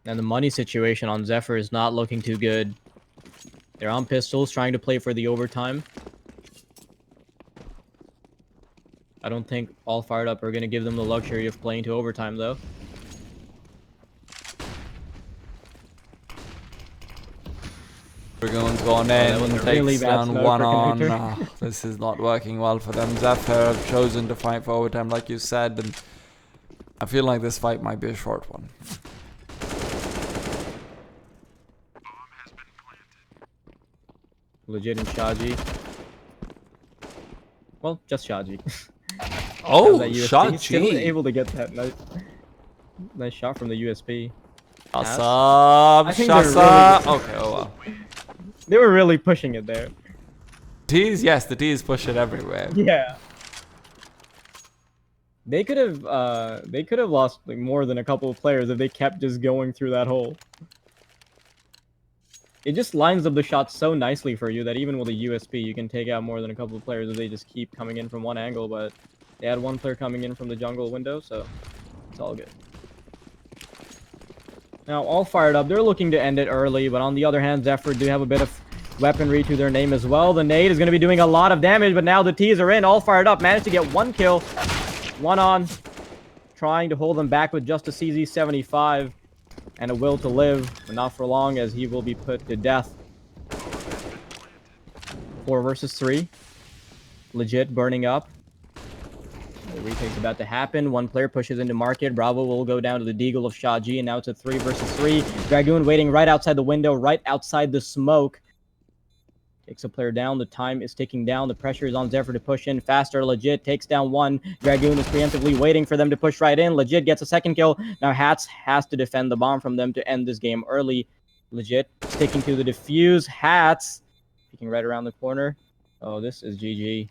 And the money situation on Zephyr is not looking too good. They're on pistols, trying to play for the overtime. I don't think all fired up are going to give them the luxury of playing to overtime, though. Everyone's gone in, takes really down one on. This is not working well for them. Zephyr have chosen to fight for overtime, like you said, and I feel like this fight might be a short one. Legit in Shaji. Well, just Shaji. Oh, Shaji! Still able to get that nice shot from the USP. Shasa. Okay, oh well. They were really pushing it there. T's, yes, the T's push it everywhere. Yeah. They could have lost like more than a couple of players if they kept just going through that hole. It just lines up the shots so nicely for you that even with a USP, you can take out more than a couple of players if they just keep coming in from one angle, but they had one player coming in from the jungle window, so it's all good. Now, all fired up. They're looking to end it early, but on the other hand, Zephyr do have a bit of weaponry to their name as well. The nade is going to be doing a lot of damage, but now the T's are in, all fired up. Managed to get one kill, one on, trying to hold them back with just a CZ75. And a will to live, but not for long, as he will be put to death. 4 versus 3. Legit burning up. The retake's about to happen. One player pushes into market. Bravo will go down to the Deagle of Shaji, and now it's a 3 versus 3. Dragoon waiting right outside the window, right outside the smoke. Takes a player down. The time is ticking down. The pressure is on Zephyr to push in faster. Legit takes down one. Dragoon is preemptively waiting for them to push right in. Legit gets a second kill. Now Hats has to defend the bomb from them to end this game early. Legit sticking to the defuse. Hats peeking right around the corner. Oh, this is GG.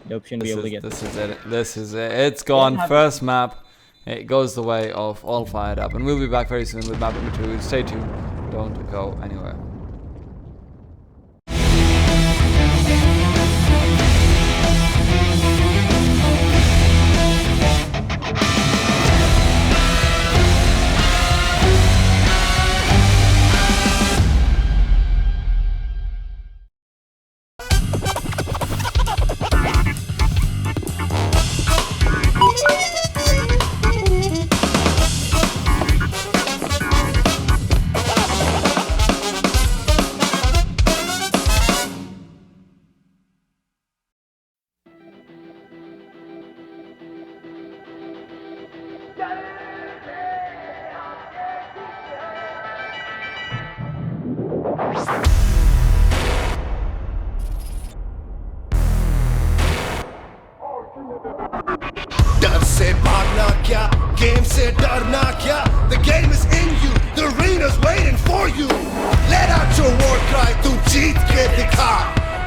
Dope shouldn't be able to get this. Is it. This is it. It's gone. First map. It goes the way of all fired up. And we'll be back very soon with map number 2. Stay tuned. Don't go anywhere. डर से भागना क्या game से डरना क्या the game is in you the arena's waiting for you let out your war cry तू जीत के दिखा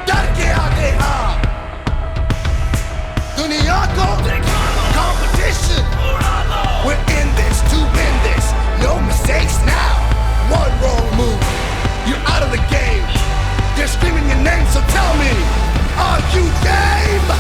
डर के आगे आ दुनिया को competition we're in this to win this no mistakes now one wrong move you're out of the game they're screaming your name so tell me are you game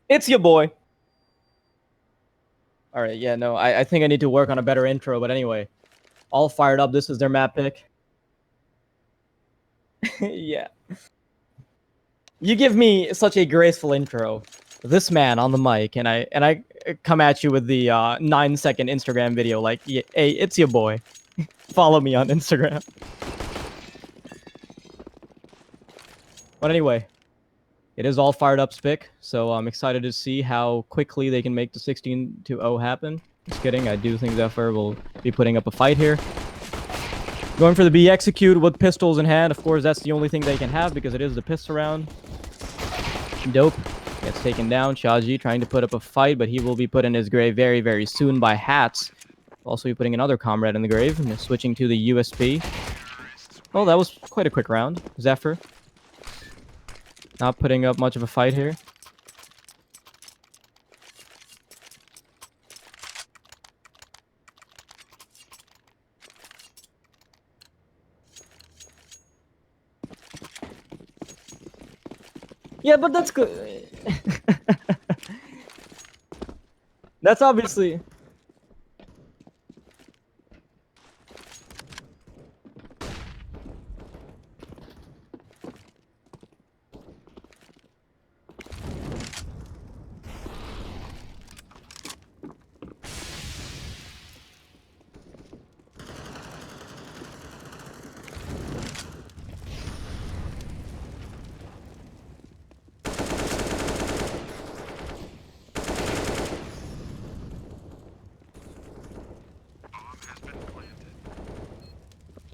It's your boy. All right, yeah, no, I think I need to work on a better intro, but anyway, all fired up. This is their map pick. Yeah. You give me such a graceful intro. This man on the mic, and I come at you with the 9-second Instagram video like, hey, it's your boy. Follow me on Instagram. But anyway, it is all fired up spick, so I'm excited to see how quickly they can make the 16-0 happen. Just kidding, I do think Zephyr will be putting up a fight here. Going for the B execute with pistols in hand. Of course, that's the only thing they can have because it is the pistol round. Dope gets taken down. Shaji trying to put up a fight, but he will be put in his grave very, very soon by Hats. Also be putting another comrade in the grave and switching to the USP. Oh, that was quite a quick round. Zephyr not putting up much of a fight here. Yeah, but that's good. That's obviously...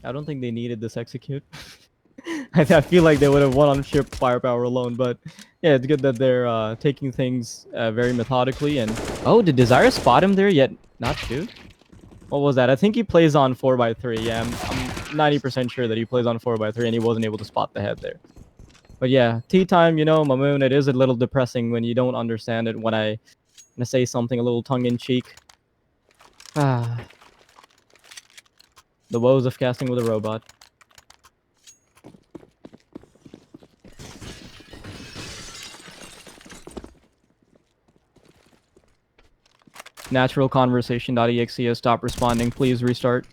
I don't think they needed this execute. I feel like they would have won on sheer firepower alone, but yeah, it's good that they're taking things very methodically. And oh, did Desire spot him there yet not shoot? What was that? I think he plays on 4x3. Yeah, I'm 90% sure that he plays on 4x3 and he wasn't able to spot the head there. But yeah, tea time, you know, Mamoon, it is a little depressing when you don't understand it when I say something a little tongue-in-cheek. Ah. The woes of casting with a robot. Natural conversation.exe has stopped responding. Please restart.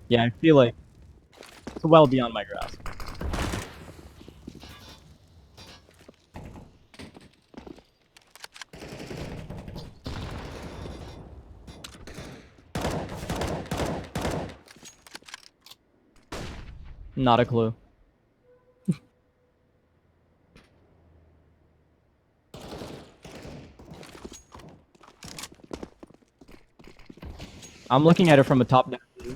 Yeah, I feel like it's well beyond my grasp. Not a clue. I'm looking at it from a top-down view.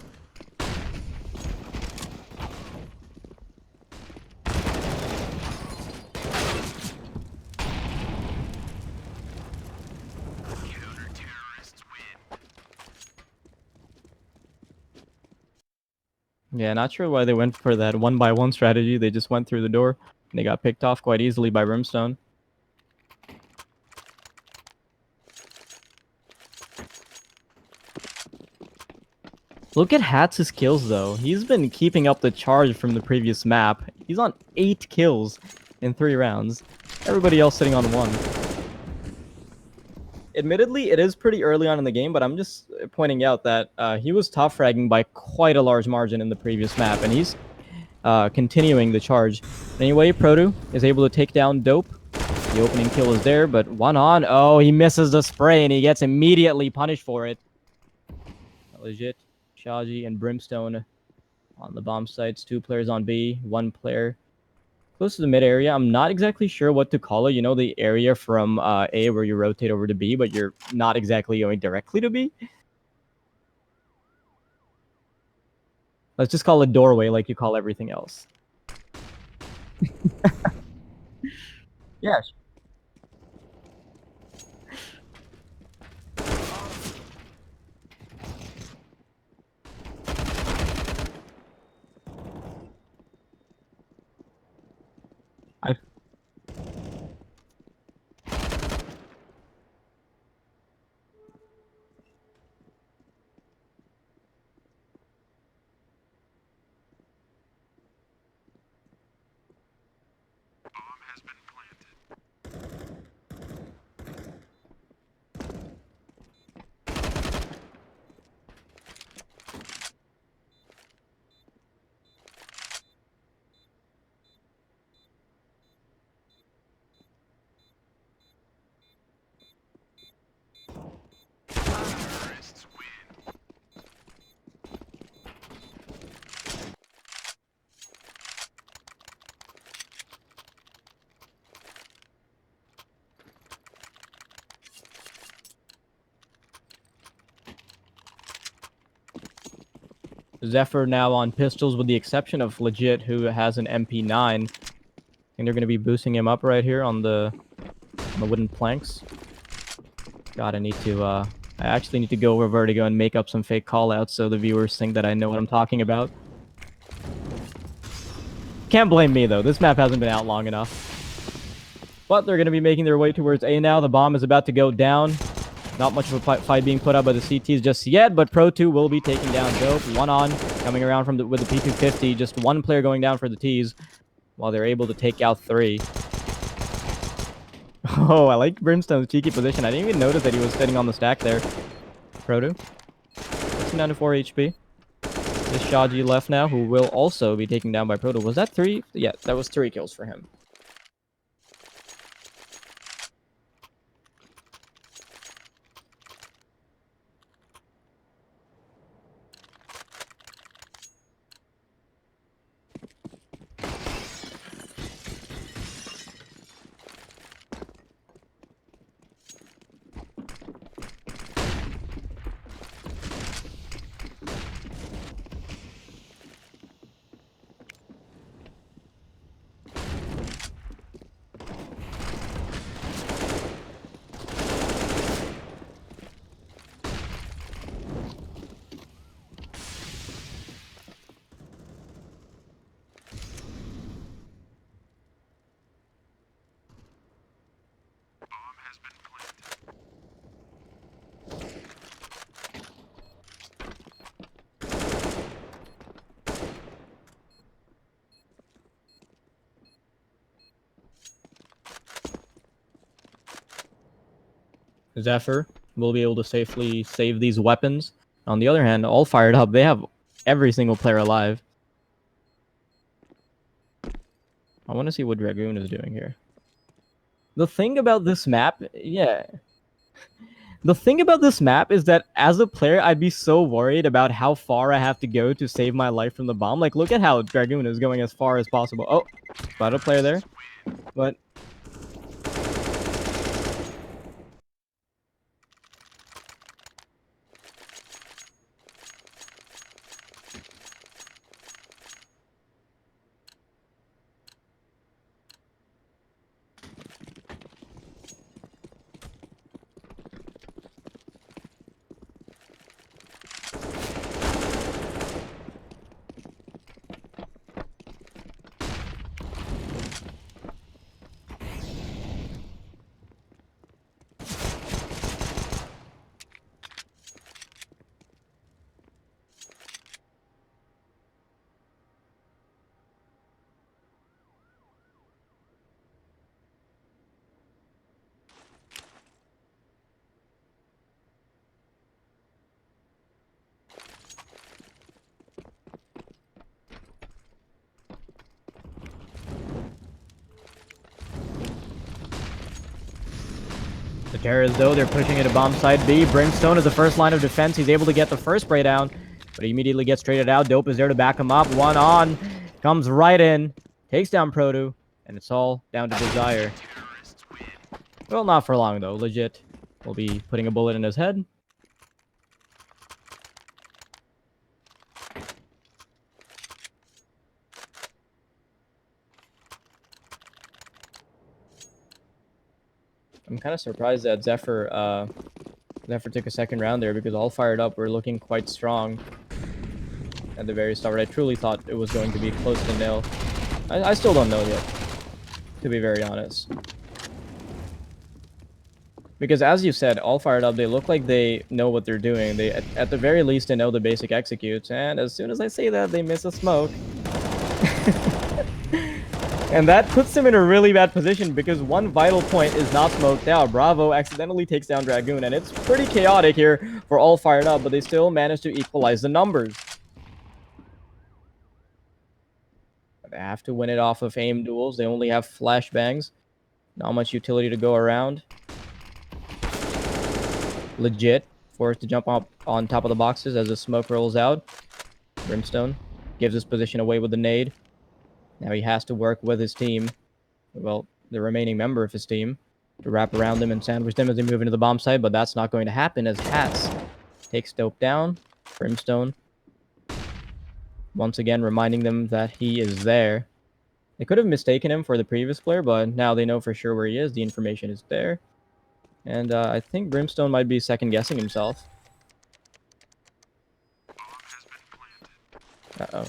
Yeah, not sure why they went for that 1x1 strategy. They just went through the door, and they got picked off quite easily by Brimstone. Look at Hats' kills, though. He's been keeping up the charge from the previous map. He's on 8 kills in 3 rounds. Everybody else sitting on 1. Admittedly, it is pretty early on in the game, but I'm just pointing out that he was top fragging by quite a large margin in the previous map, and he's continuing the charge. Anyway, Proto is able to take down Dope. The opening kill is there, but 1 on. Oh, he misses the spray, and he gets immediately punished for it. Legit. Shaji and Brimstone on the bomb sites. 2 players on B, 1 player close to the mid area. I'm not exactly sure what to call it. You know, the area from A where you rotate over to B, but you're not exactly going directly to B. Let's just call it doorway like you call everything else. Yeah. Zephyr now on pistols with the exception of Legit, who has an MP9. And they're going to be boosting him up right here on the wooden planks. God, I actually need to go over Vertigo and make up some fake callouts so the viewers think that I know what I'm talking about. Can't blame me, though. This map hasn't been out long enough. But they're going to be making their way towards A now. The bomb is about to go down. Not much of a fight being put up by the CTs just yet, but Pro 2 will be taking down Dope. One on, coming around with the P250. Just one player going down for the Ts, while they're able to take out 3. Oh, I like Brimstone's cheeky position. I didn't even notice that he was sitting on the stack there. Pro 2. 94 HP. This Shaji left now, who will also be taken down by Pro 2. Was that 3? Yeah, that was 3 kills for him. Zephyr will be able to safely save these weapons. On the other hand, all fired up. They have every single player alive. I want to see what Dragoon is doing here. The thing about this map, yeah. The thing about this map is that as a player, I'd be so worried about how far I have to go to save my life from the bomb. Like, look at how Dragoon is going as far as possible. Oh, got a player there. But the Terrors, though, they're pushing it to bomb side B. Brimstone is the first line of defense. He's able to get the first spray down, but he immediately gets traded out. Dope is there to back him up. One on. Comes right in. Takes down Proto. And it's all down to Desire. Well, not for long, though. Legit. We'll be putting a bullet in his head. I'm kind of surprised that Zephyr took a second round there, because all fired up were looking quite strong at the very start. I truly thought it was going to be close to nil. I still don't know yet, to be very honest. Because as you said, all fired up, they look like they know what they're doing. They, at the very least, they know the basic executes. And as soon as I say that, they miss a smoke. And that puts him in a really bad position, because one vital point is not smoked out. Bravo accidentally takes down Dragoon, and it's pretty chaotic here for all fired up, but they still manage to equalize the numbers. They have to win it off of aim duels. They only have flashbangs. Not much utility to go around. Legit forced to jump up on top of the boxes as the smoke rolls out. Brimstone gives his position away with the nade. Now he has to work with his team, well, the remaining member of his team, to wrap around them and sandwich them as they move into the bomb site, but that's not going to happen as Hats takes Dope down. Brimstone Once again, reminding them that he is there. They could have mistaken him for the previous player, but now they know for sure where he is. The information is there. And I think Brimstone might be second-guessing himself. Uh-oh.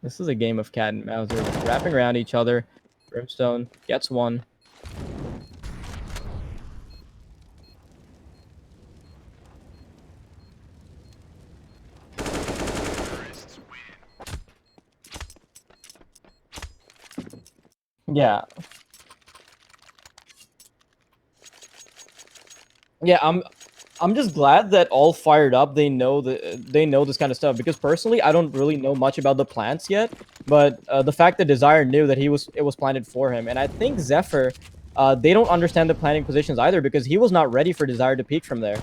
This is a game of cat and mouse. They're wrapping around each other. Brimstone gets one. Yeah. Yeah, I'm just glad that all fired up. They know this kind of stuff, because personally, I don't really know much about the plants yet. But the fact that Desire knew that it was planted for him, and I think Zephyr, they don't understand the planting positions either, because he was not ready for Desire to peek from there.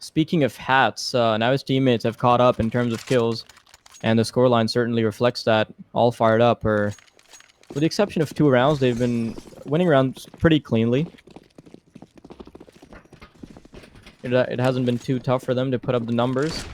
Speaking of hats, now his teammates have caught up in terms of kills, and the scoreline certainly reflects that. All fired up, or with the exception of 2 rounds, they've been winning rounds pretty cleanly. It hasn't been too tough for them to put up the numbers.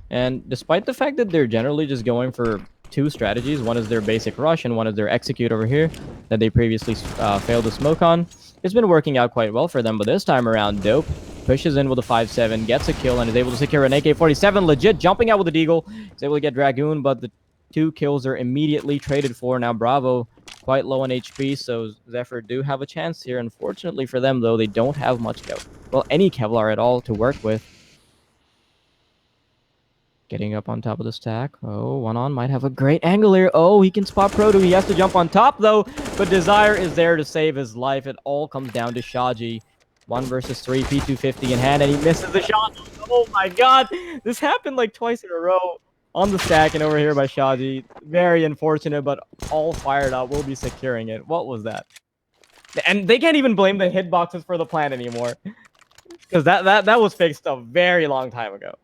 And despite the fact that they're generally just going for 2 strategies, one is their basic rush and one is their execute over here that they previously failed to smoke on, it's been working out quite well for them. But this time around, Dope pushes in with a 5-7, gets a kill, and is able to secure an AK-47, legit jumping out with a deagle. He's able to get Dragoon, but the 2 kills are immediately traded for. Now Bravo quite low on HP, so Zephyr do have a chance here. Unfortunately for them, though, they don't have much any Kevlar at all to work with. Getting up on top of the stack. Oh, one on might have a great angle here. Oh, he can spot Proto. He has to jump on top, though. But Desire is there to save his life. It all comes down to Shaji. 1 versus 3, P250 in hand, and he misses the shot. Oh my god. This happened like twice in a row. On the stack and over here by Shaji. Very unfortunate, but all fired up. We'll be securing it. What was that? And they can't even blame the hitboxes for the plan anymore. Because that was fixed a very long time ago.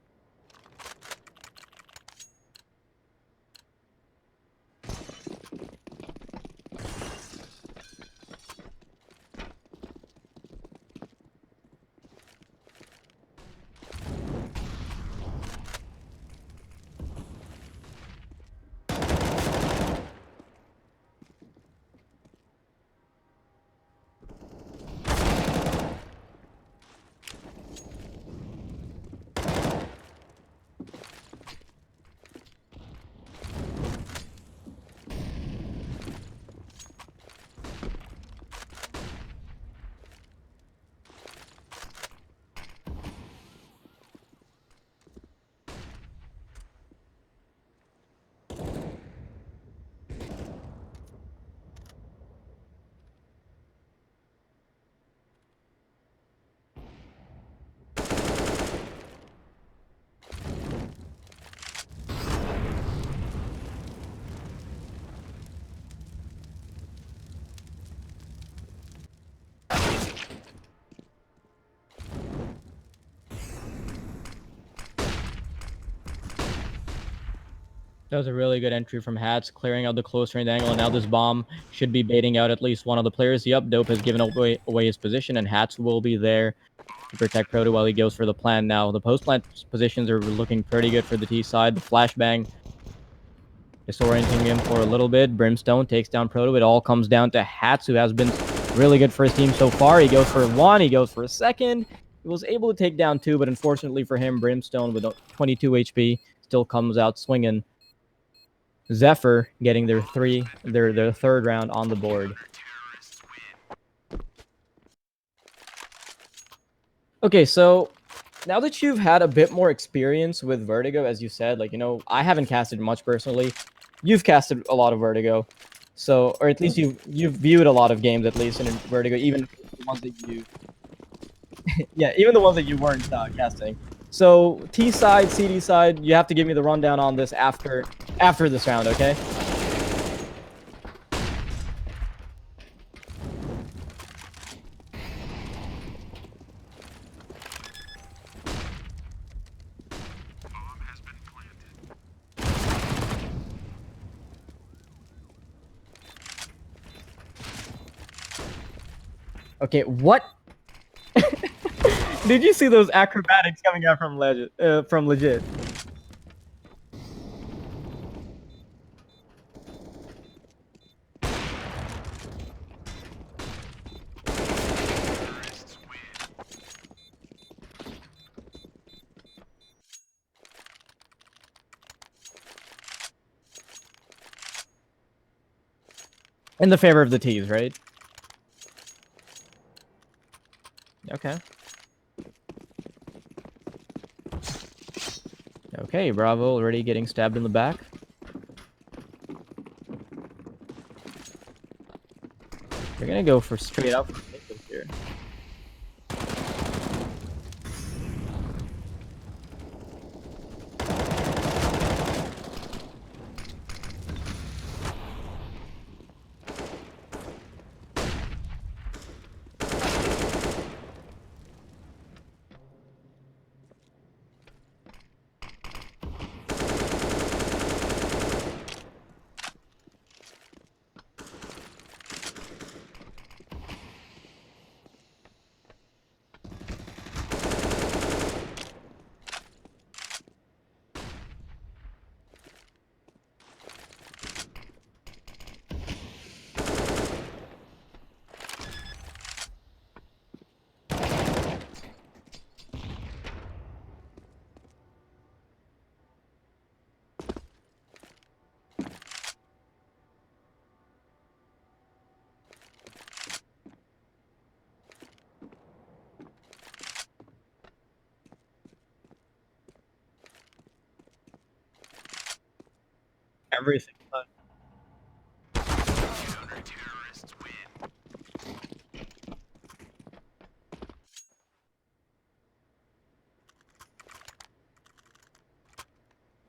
That was a really good entry from Hats, clearing out the close range angle, and now this bomb should be baiting out at least one of the players. Yep, Dope has given away his position, and Hats will be there to protect Proto while he goes for the plan now. The post-plant positions are looking pretty good for the T side. The flashbang disorienting him for a little bit. Brimstone takes down Proto. It all comes down to Hats, who has been really good for his team so far. He goes for 1, he goes for a second. He was able to take down 2, but unfortunately for him, Brimstone with 22 HP still comes out swinging. Zephyr getting their 3rd round on the board. Okay, so now that you've had a bit more experience with Vertigo, as you said, like, I haven't casted much personally. You've casted a lot of Vertigo. So, or at least you've viewed a lot of games, at least in Vertigo, even the ones that you yeah, even the ones that you weren't casting. So T side, CD side, you have to give me the rundown on this after this round, okay? Okay, what? Did you see those acrobatics coming out from legit? In the favor of the T's, right? Okay. Okay, Bravo already getting stabbed in the back. They're gonna go for straight up here. Everything.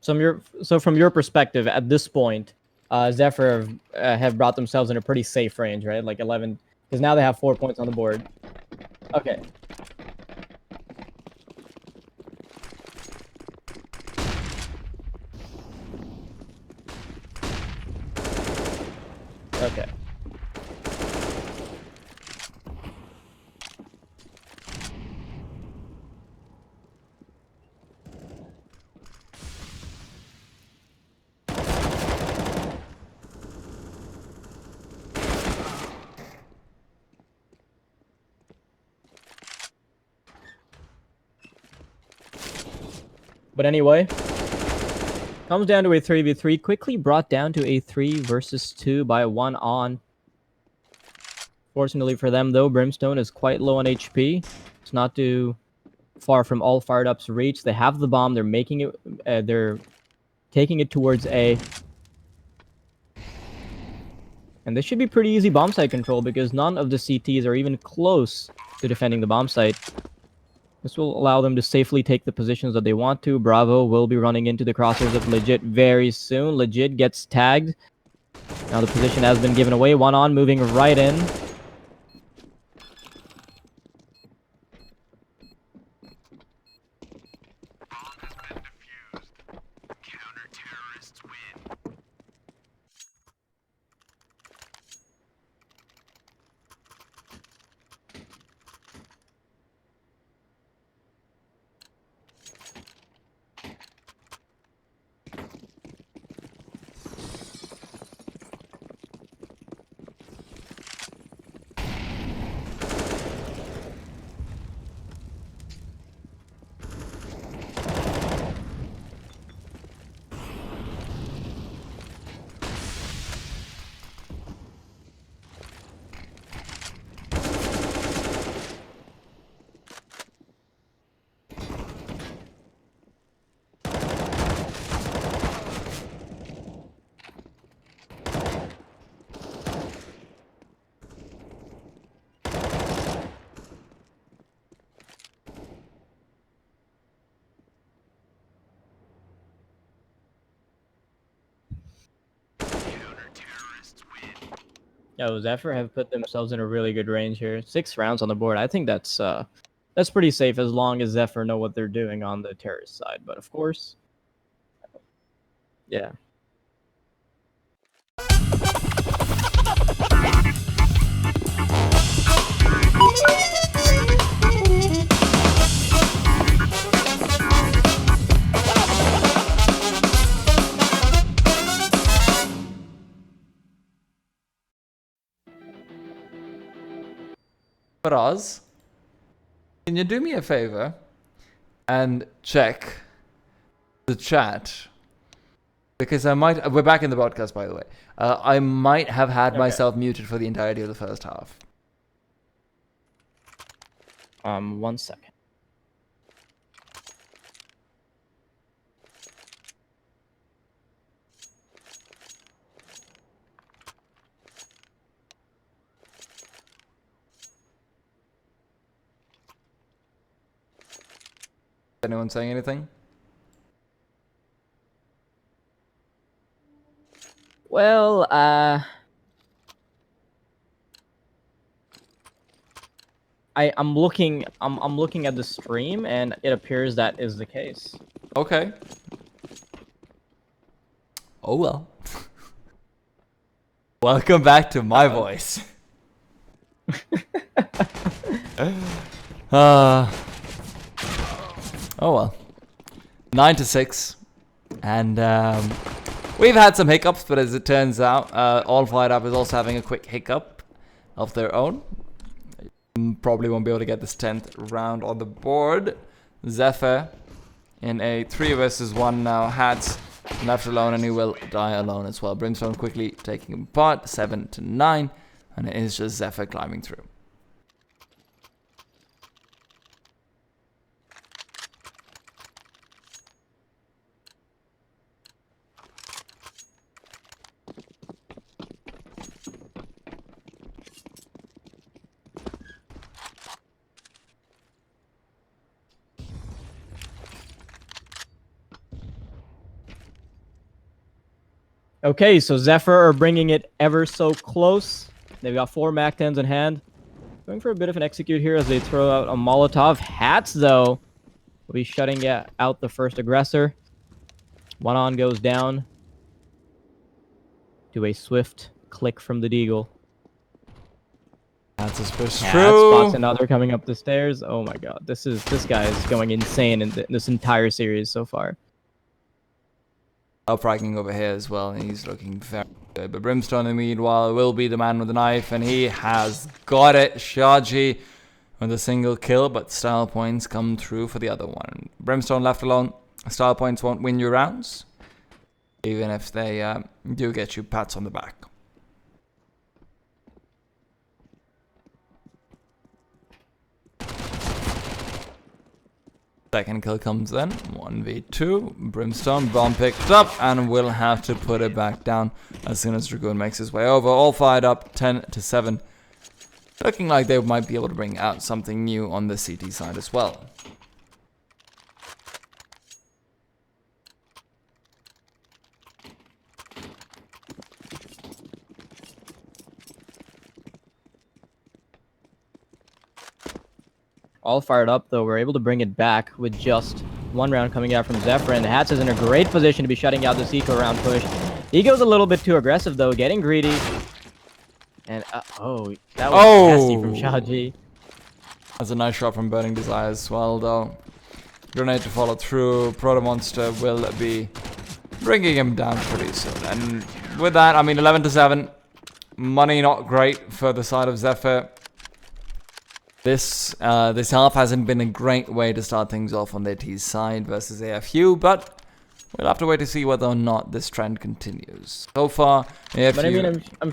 So from your perspective, at this point, Zephyr have brought themselves in a pretty safe range, right? Like 11, because now they have 4 points on the board. Okay. Okay. But anyway, comes down to a 3v3, quickly brought down to a 3 versus 2 by 1 on. Fortunately for them, though, Brimstone is quite low on HP. It's not too far from all fired up's reach. They have the bomb. They're making it. They're taking it towards A. And this should be pretty easy bomb site control because none of the CTs are even close to defending the bomb site. This will allow them to safely take the positions that they want to. Bravo will be running into the crosshairs of Legit very soon. Legit gets tagged. Now the position has been given away. 1 on, moving right in. Yeah, Zephyr have put themselves in a really good range here. 6 rounds on the board. I think that's pretty safe as long as Zephyr know what they're doing on the terrorist side. But of course, yeah. Faraz, can you do me a favor and check the chat? Because I might... We're back in the broadcast, by the way. I might have had myself muted for the entirety of the first half. 1 second. Anyone saying anything? Well, I'm looking at the stream and it appears that is the case. Okay. Oh well. Welcome back to my voice. Oh well. 9-6. And we've had some hiccups, but as it turns out, All Fired Up is also having a quick hiccup of their own. Probably won't be able to get this 10th round on the board. Zephyr in a 3 versus 1 now. Hats left alone, and he will die alone as well. Brimstone quickly taking him apart, 7-9, and it is just Zephyr climbing through. Okay, so Zephyr are bringing it ever so close. They've got 4 MAC-10s in hand. Going for a bit of an execute here as they throw out a Molotov. Hats, though, will be shutting out the first aggressor. 1 on goes down to a swift click from the Deagle. That's suspicious. Hats True. spots another coming up the stairs. Oh my god, this guy is going insane in this entire series so far. Upfragging over here as well, and he's looking very good. But Brimstone, in the meanwhile, will be the man with the knife, and he has got it. Shaji with a single kill, but style points come through for the other one. Brimstone left alone. Style points won't win you rounds, even if they do get you pats on the back. Second kill comes then, 1v2, Brimstone, bomb picked up, and will have to put it back down as soon as Dragoon makes his way over. All fired up, 10-7. Looking like they might be able to bring out something new on the CT side as well. All fired up, though. We're able to bring it back with just 1 round coming out from Zephyr, and Hats is in a great position to be shutting out this eco round push. He goes a little bit too aggressive, though, getting greedy. And, oh, that was nasty from Shaji. That's a nice shot from Burning Desire as well, though. Grenade to follow through. Proto-Monster will be bringing him down pretty soon. And with that, I mean, 11-7. Money not great for the side of Zephyr. This half hasn't been a great way to start things off on their T's side versus AFU, but we'll have to wait to see whether or not this trend continues. So far, AFU... But I mean, I'm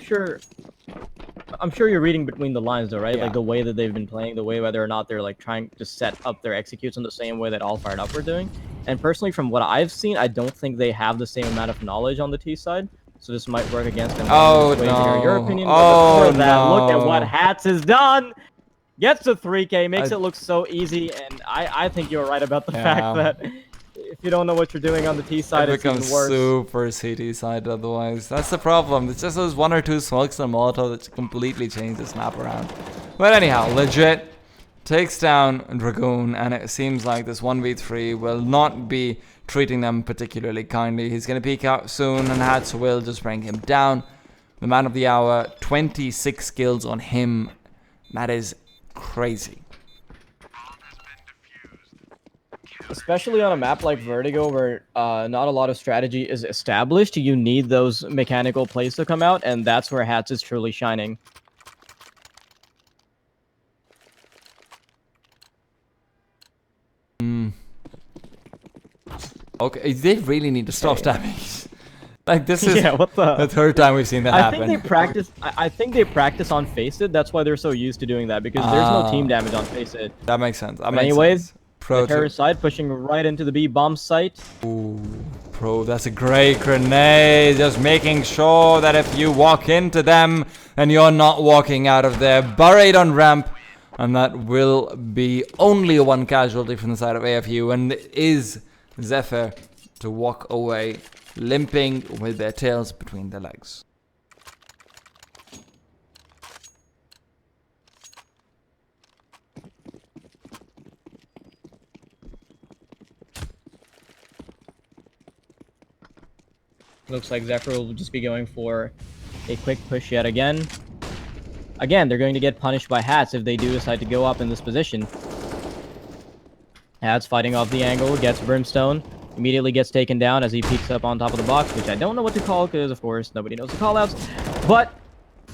sure you're reading between the lines, though, right? Yeah. Like the way that they've been playing, the way whether or not they're like trying to set up their executes in the same way that All Fired Up are doing. And personally, from what I've seen, I don't think they have the same amount of knowledge on the T side. So this might work against them. Oh, To no. hear your opinion. Oh, But before that, no. look at what Hats has done. Gets to 3K, makes it look so easy, and I think you're right about the fact that if you don't know what you're doing on the T side, it it's even becomes worse. super CT side otherwise. That's the problem. It's just those 1 or 2 smokes and Molotov that completely change the snap around. But anyhow, legit takes down Dragoon, and it seems like this 1v3 will not be treating them particularly kindly. He's going to peek out soon, and Hats will just bring him down. The man of the hour, 26 kills on him. That is crazy. Especially on a map like Vertigo, where not a lot of strategy is established, you need those mechanical plays to come out, and that's where Hats is truly shining. Okay, they really need to stop stabbing. Like, this is what the 3rd time we've seen that happen. I think they practice on Face It. That's why they're so used to doing that, because there's no team damage on Face It. That makes sense. Anyways, the terrorist side pushing right into the B bomb site. Ooh, Pro, that's a great grenade. Just making sure that if you walk into them and you're not walking out of there, buried on ramp. And that will be only 1 casualty from the side of AFU, and it is Zephyr to walk away, limping with their tails between their legs. Looks like Zephyr will just be going for a quick push yet again. Again, they're going to get punished by Hats if they do decide to go up in this position. Hats fighting off the angle, gets Brimstone, immediately gets taken down as he peeks up on top of the box, which I don't know what to call because, of course, nobody knows the callouts. But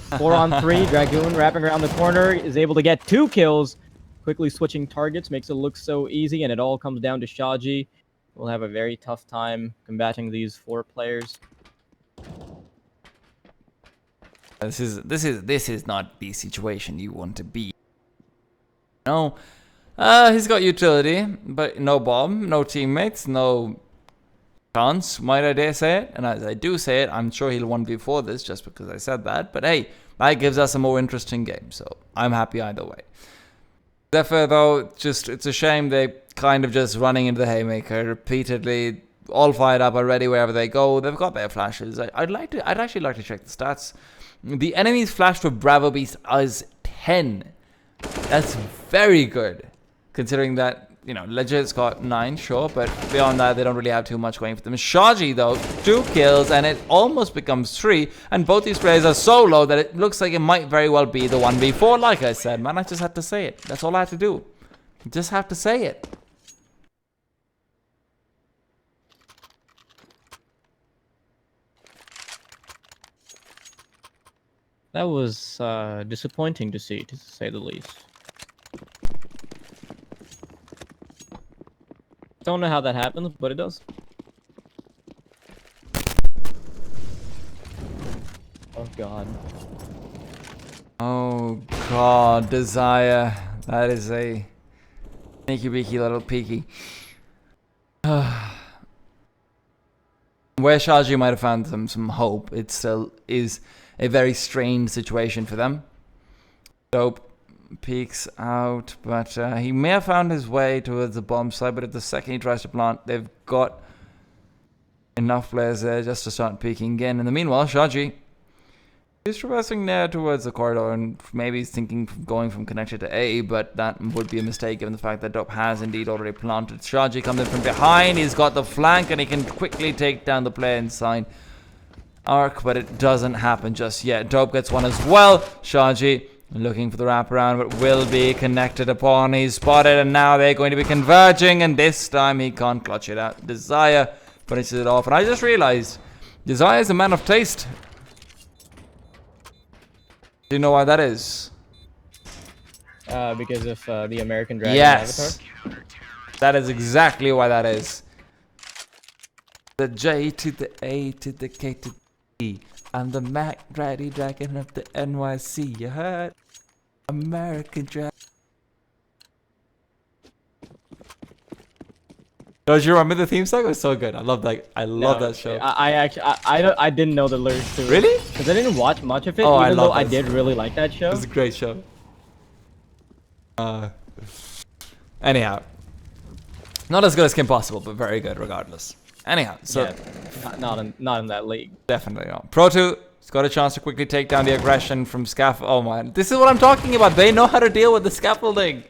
4-on-3, Dragoon wrapping around the corner, is able to get 2 kills. Quickly switching targets makes it look so easy, and it all comes down to Shaji. We'll have a very tough time combating these 4 players. This is not the situation you want to be. No, he's got utility, but no bomb, no teammates, no chance. Might I dare say it? And as I do say it, I'm sure he'll 1v4 this just because I said that. But hey, that gives us a more interesting game, so I'm happy either way. Zephyr, though, it's a shame they kind of just running into the haymaker repeatedly, all fired up already wherever they go. They've got their flashes. I'd actually like to check the stats. The enemy's flash for Bravo Beast is 10. That's very good, considering that, you know, Legit's got 9, sure, but beyond that, they don't really have too much going for them. Shaji, though, 2 kills, and it almost becomes 3, and both these players are so low that it looks like it might very well be the 1v4, like I said, man. I just had to say it. That's all I had to do. Just have to say it. That was disappointing to see, to say the least. Don't know how that happens, but it does. Oh god. Oh god, Desire. That is a sneaky beaky little peaky. Where Shaji might have found them some hope, it still is a very strained situation for them. Dope peeks out, but he may have found his way towards the bomb site, but at the second he tries to plant, they've got enough players there just to start peeking in. In the meanwhile, Shaji is traversing there towards the corridor, and maybe he's thinking of going from connector to A, but that would be a mistake given the fact that Dope has indeed already planted. Shaji comes in from behind, he's got the flank, and he can quickly take down the player inside Arc, but it doesn't happen just yet. Dope gets one as well. Shaji looking for the wraparound, but will be connected upon. He's spotted, and now they're going to be converging, and this time he can't clutch it out. Desire finishes it off, and I just realized Desire is a man of taste. Do you know why that is? Because of the American Dragon yes. avatar? That is exactly why that is. The J to the A to the K to the D. I'm the Mac Draddy Dragon of the NYC. You heard? American Dragon. Don't you remember the theme song? It was so good. I love that. I love that show. I didn't know the lyrics to it. Really? Because I didn't watch much of it, Oh, even though I did really like that show. It was a great show. Anyhow. Not as good as Kim Possible, but very good regardless. Anyhow, so... Yeah, not in that league. Definitely not. Pro2 has got a chance to quickly take down the aggression from Scaffold. Oh man, this is what I'm talking about. They know how to deal with the scaffolding.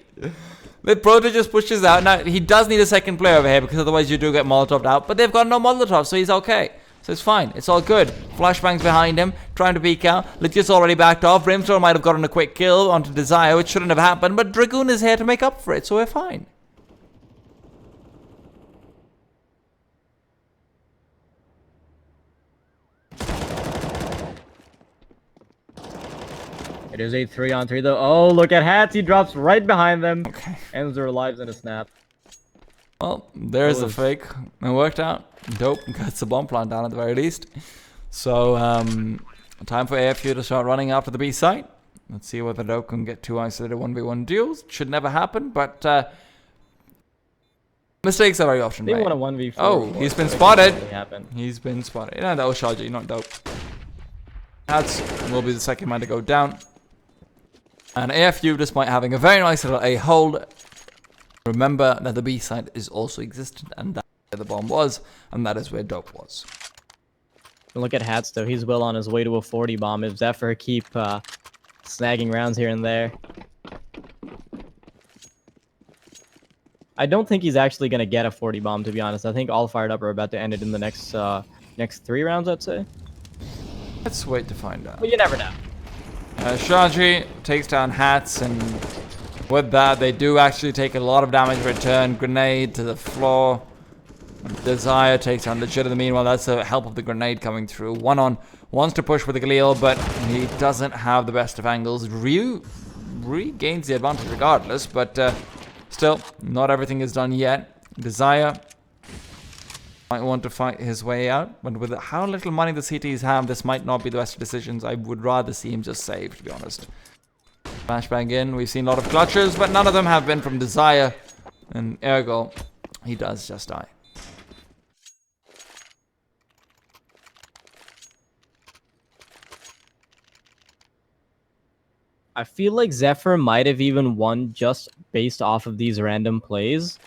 The Pro2 just pushes out. Now, he does need a second player over here because otherwise you do get Molotoved out. But they've got no Molotov, so he's okay. So it's fine. It's all good. Flashbang's behind him, trying to peek out. Legit's already backed off. Brimstone might have gotten a quick kill onto Desire, which shouldn't have happened. But Dragoon is here to make up for it, so we're fine. It is a 3-on-3 though. Oh, look at Hats. He drops right behind them. Okay. Ends their lives in a snap. Well, there's the fake. It worked out. Dope gets the bomb plant down at the very least. So, time for AFU to start running after the B site. Let's see whether Dope can get 2 isolated 1v1 duels. Should never happen, but mistakes are very often made. They want a 1v4. Oh, he's been spotted. Happen. He's been spotted. Yeah, that was Shaji, not Dope. Hats will be the second man to go down. And AFU, despite having a very nice little A hold, remember that the B side is also existent, and that's where the bomb was, and that is where Dope was. Look at Hats though. He's well on his way to a 40 bomb. If Zephyr keep snagging rounds here and there, I don't think he's actually gonna get a 40 bomb. To be honest, I think all fired up are about to end it in the next 3 rounds. I'd say. Let's wait to find out. But you never know. Shaji takes down Hats, and with that, they do actually take a lot of damage return. Grenade to the floor. Desire takes down Legit in the meanwhile. That's the help of the grenade coming through. One wants to push with the Galil, but he doesn't have the best of angles. Ryu regains the advantage regardless, but still, not everything is done yet. Desire might want to fight his way out, but with how little money the CTs have, this might not be the best of decisions. I would rather see him just save, to be honest. Flashbang in. We've seen a lot of clutches, but none of them have been from Desire. And ergo, he does just die. I feel like Zephyr might have even won just based off of these random plays.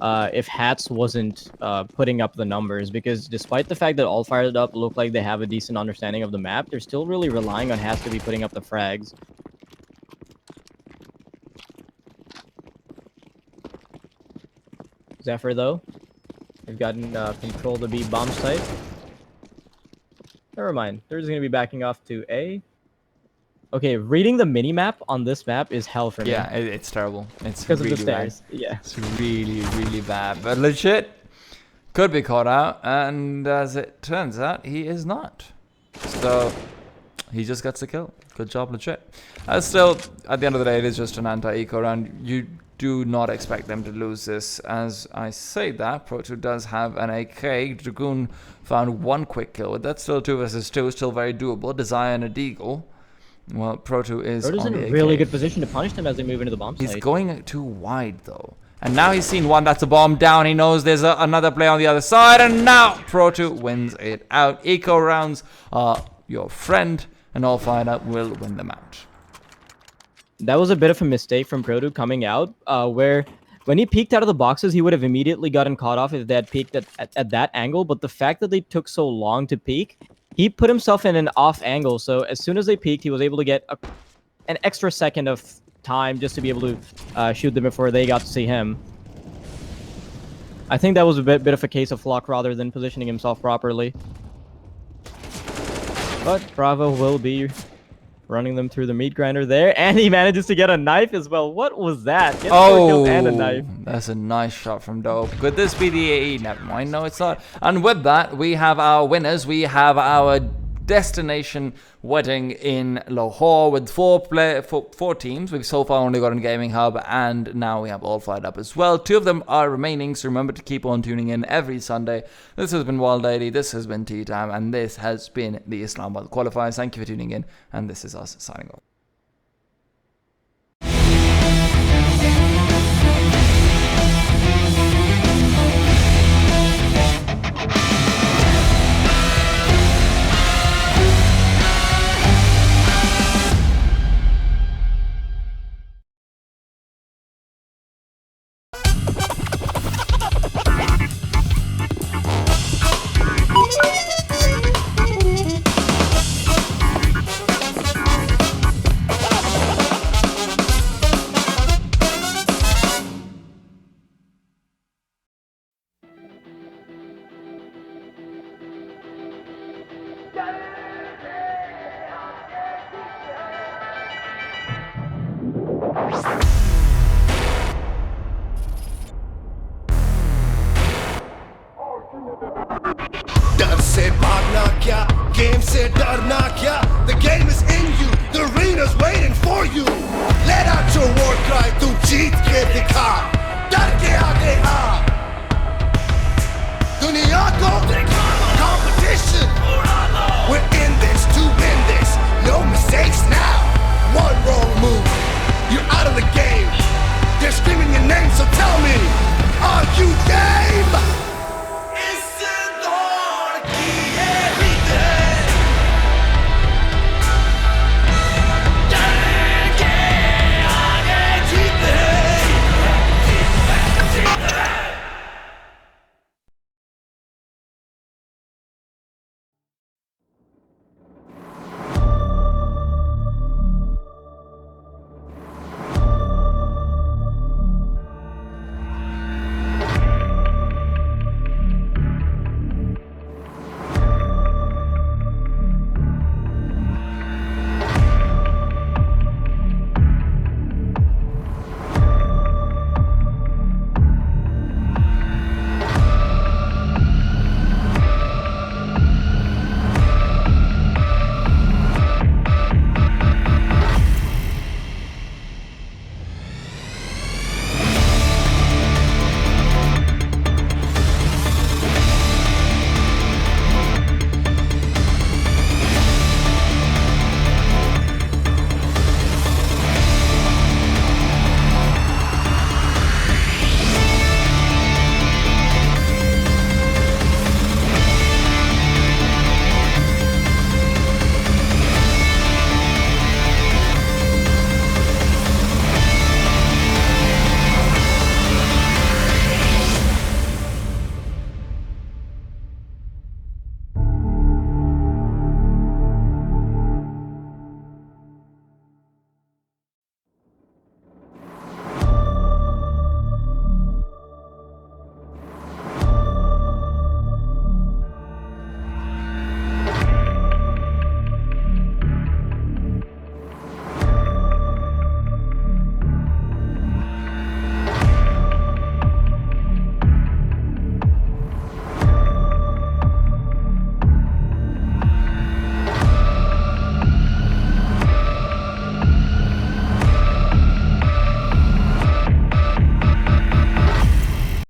If Hats wasn't putting up the numbers, because despite the fact that all fired up look like they have a decent understanding of the map, they're still really relying on Hats to be putting up the frags. Zephyr though, they've gotten control to B bomb site. Never mind, they're just gonna be backing off to A. Okay, reading the mini map on this map is hell for me. Yeah, it's terrible. It's because really of the stairs. bad. Yeah, it's really, really bad. But Legit could be caught out, and as it turns out, he is not. So he just gets the kill. Good job, Legit. Still, at the end of the day, it is just an anti-eco round. You do not expect them to lose this. As I say that, Pro2 does have an AK. Dragoon found 1 quick kill. That's still 2 versus 2. Still very doable. Desire and a Deagle. Well, Pro2 is Proto's on in the a really AK. good position to punish them as they move into the bomb site. He's going too wide, though. And now he's seen one that's a bomb down. He knows there's another play on the other side. And now Pro2 wins it out. Eco rounds are your friend. And all fired up will win them out. That was a bit of a mistake from Proto coming out, where when he peeked out of the boxes, he would have immediately gotten caught off if they had peeked at that angle. But the fact that they took so long to peek, he put himself in an off angle. So as soon as they peeked, he was able to get an extra second of time just to be able to shoot them before they got to see him. I think that was a bit of a case of luck rather than positioning himself properly. But Bravo will be running them through the meat grinder there, and he manages to get a knife as well. What was that? Gets 4 kills and a knife. That's a nice shot from Dope. Could this be the AE? Never mind. No, it's not. And with that, we have our winners. We have our destination wedding in Lahore with 4 teams. We've so far only got in Gaming Hub, and now we have all fired up as well. 2 of them are remaining, so remember to keep on tuning in every Sunday. This has been Wild Daily, this has been Tea Time, and this has been the Islamabad Qualifiers. Thank you for tuning in, and this is us signing off. डर से भागना क्या, game से डरना क्या? The game is in you, the arena's waiting for you. Let out your war cry, तू जीत के दिखा, डर के आगे आ. दुनिया को competition, we're in this to win this. No mistakes now, one wrong move, you're out of the game. They're screaming your name, so tell me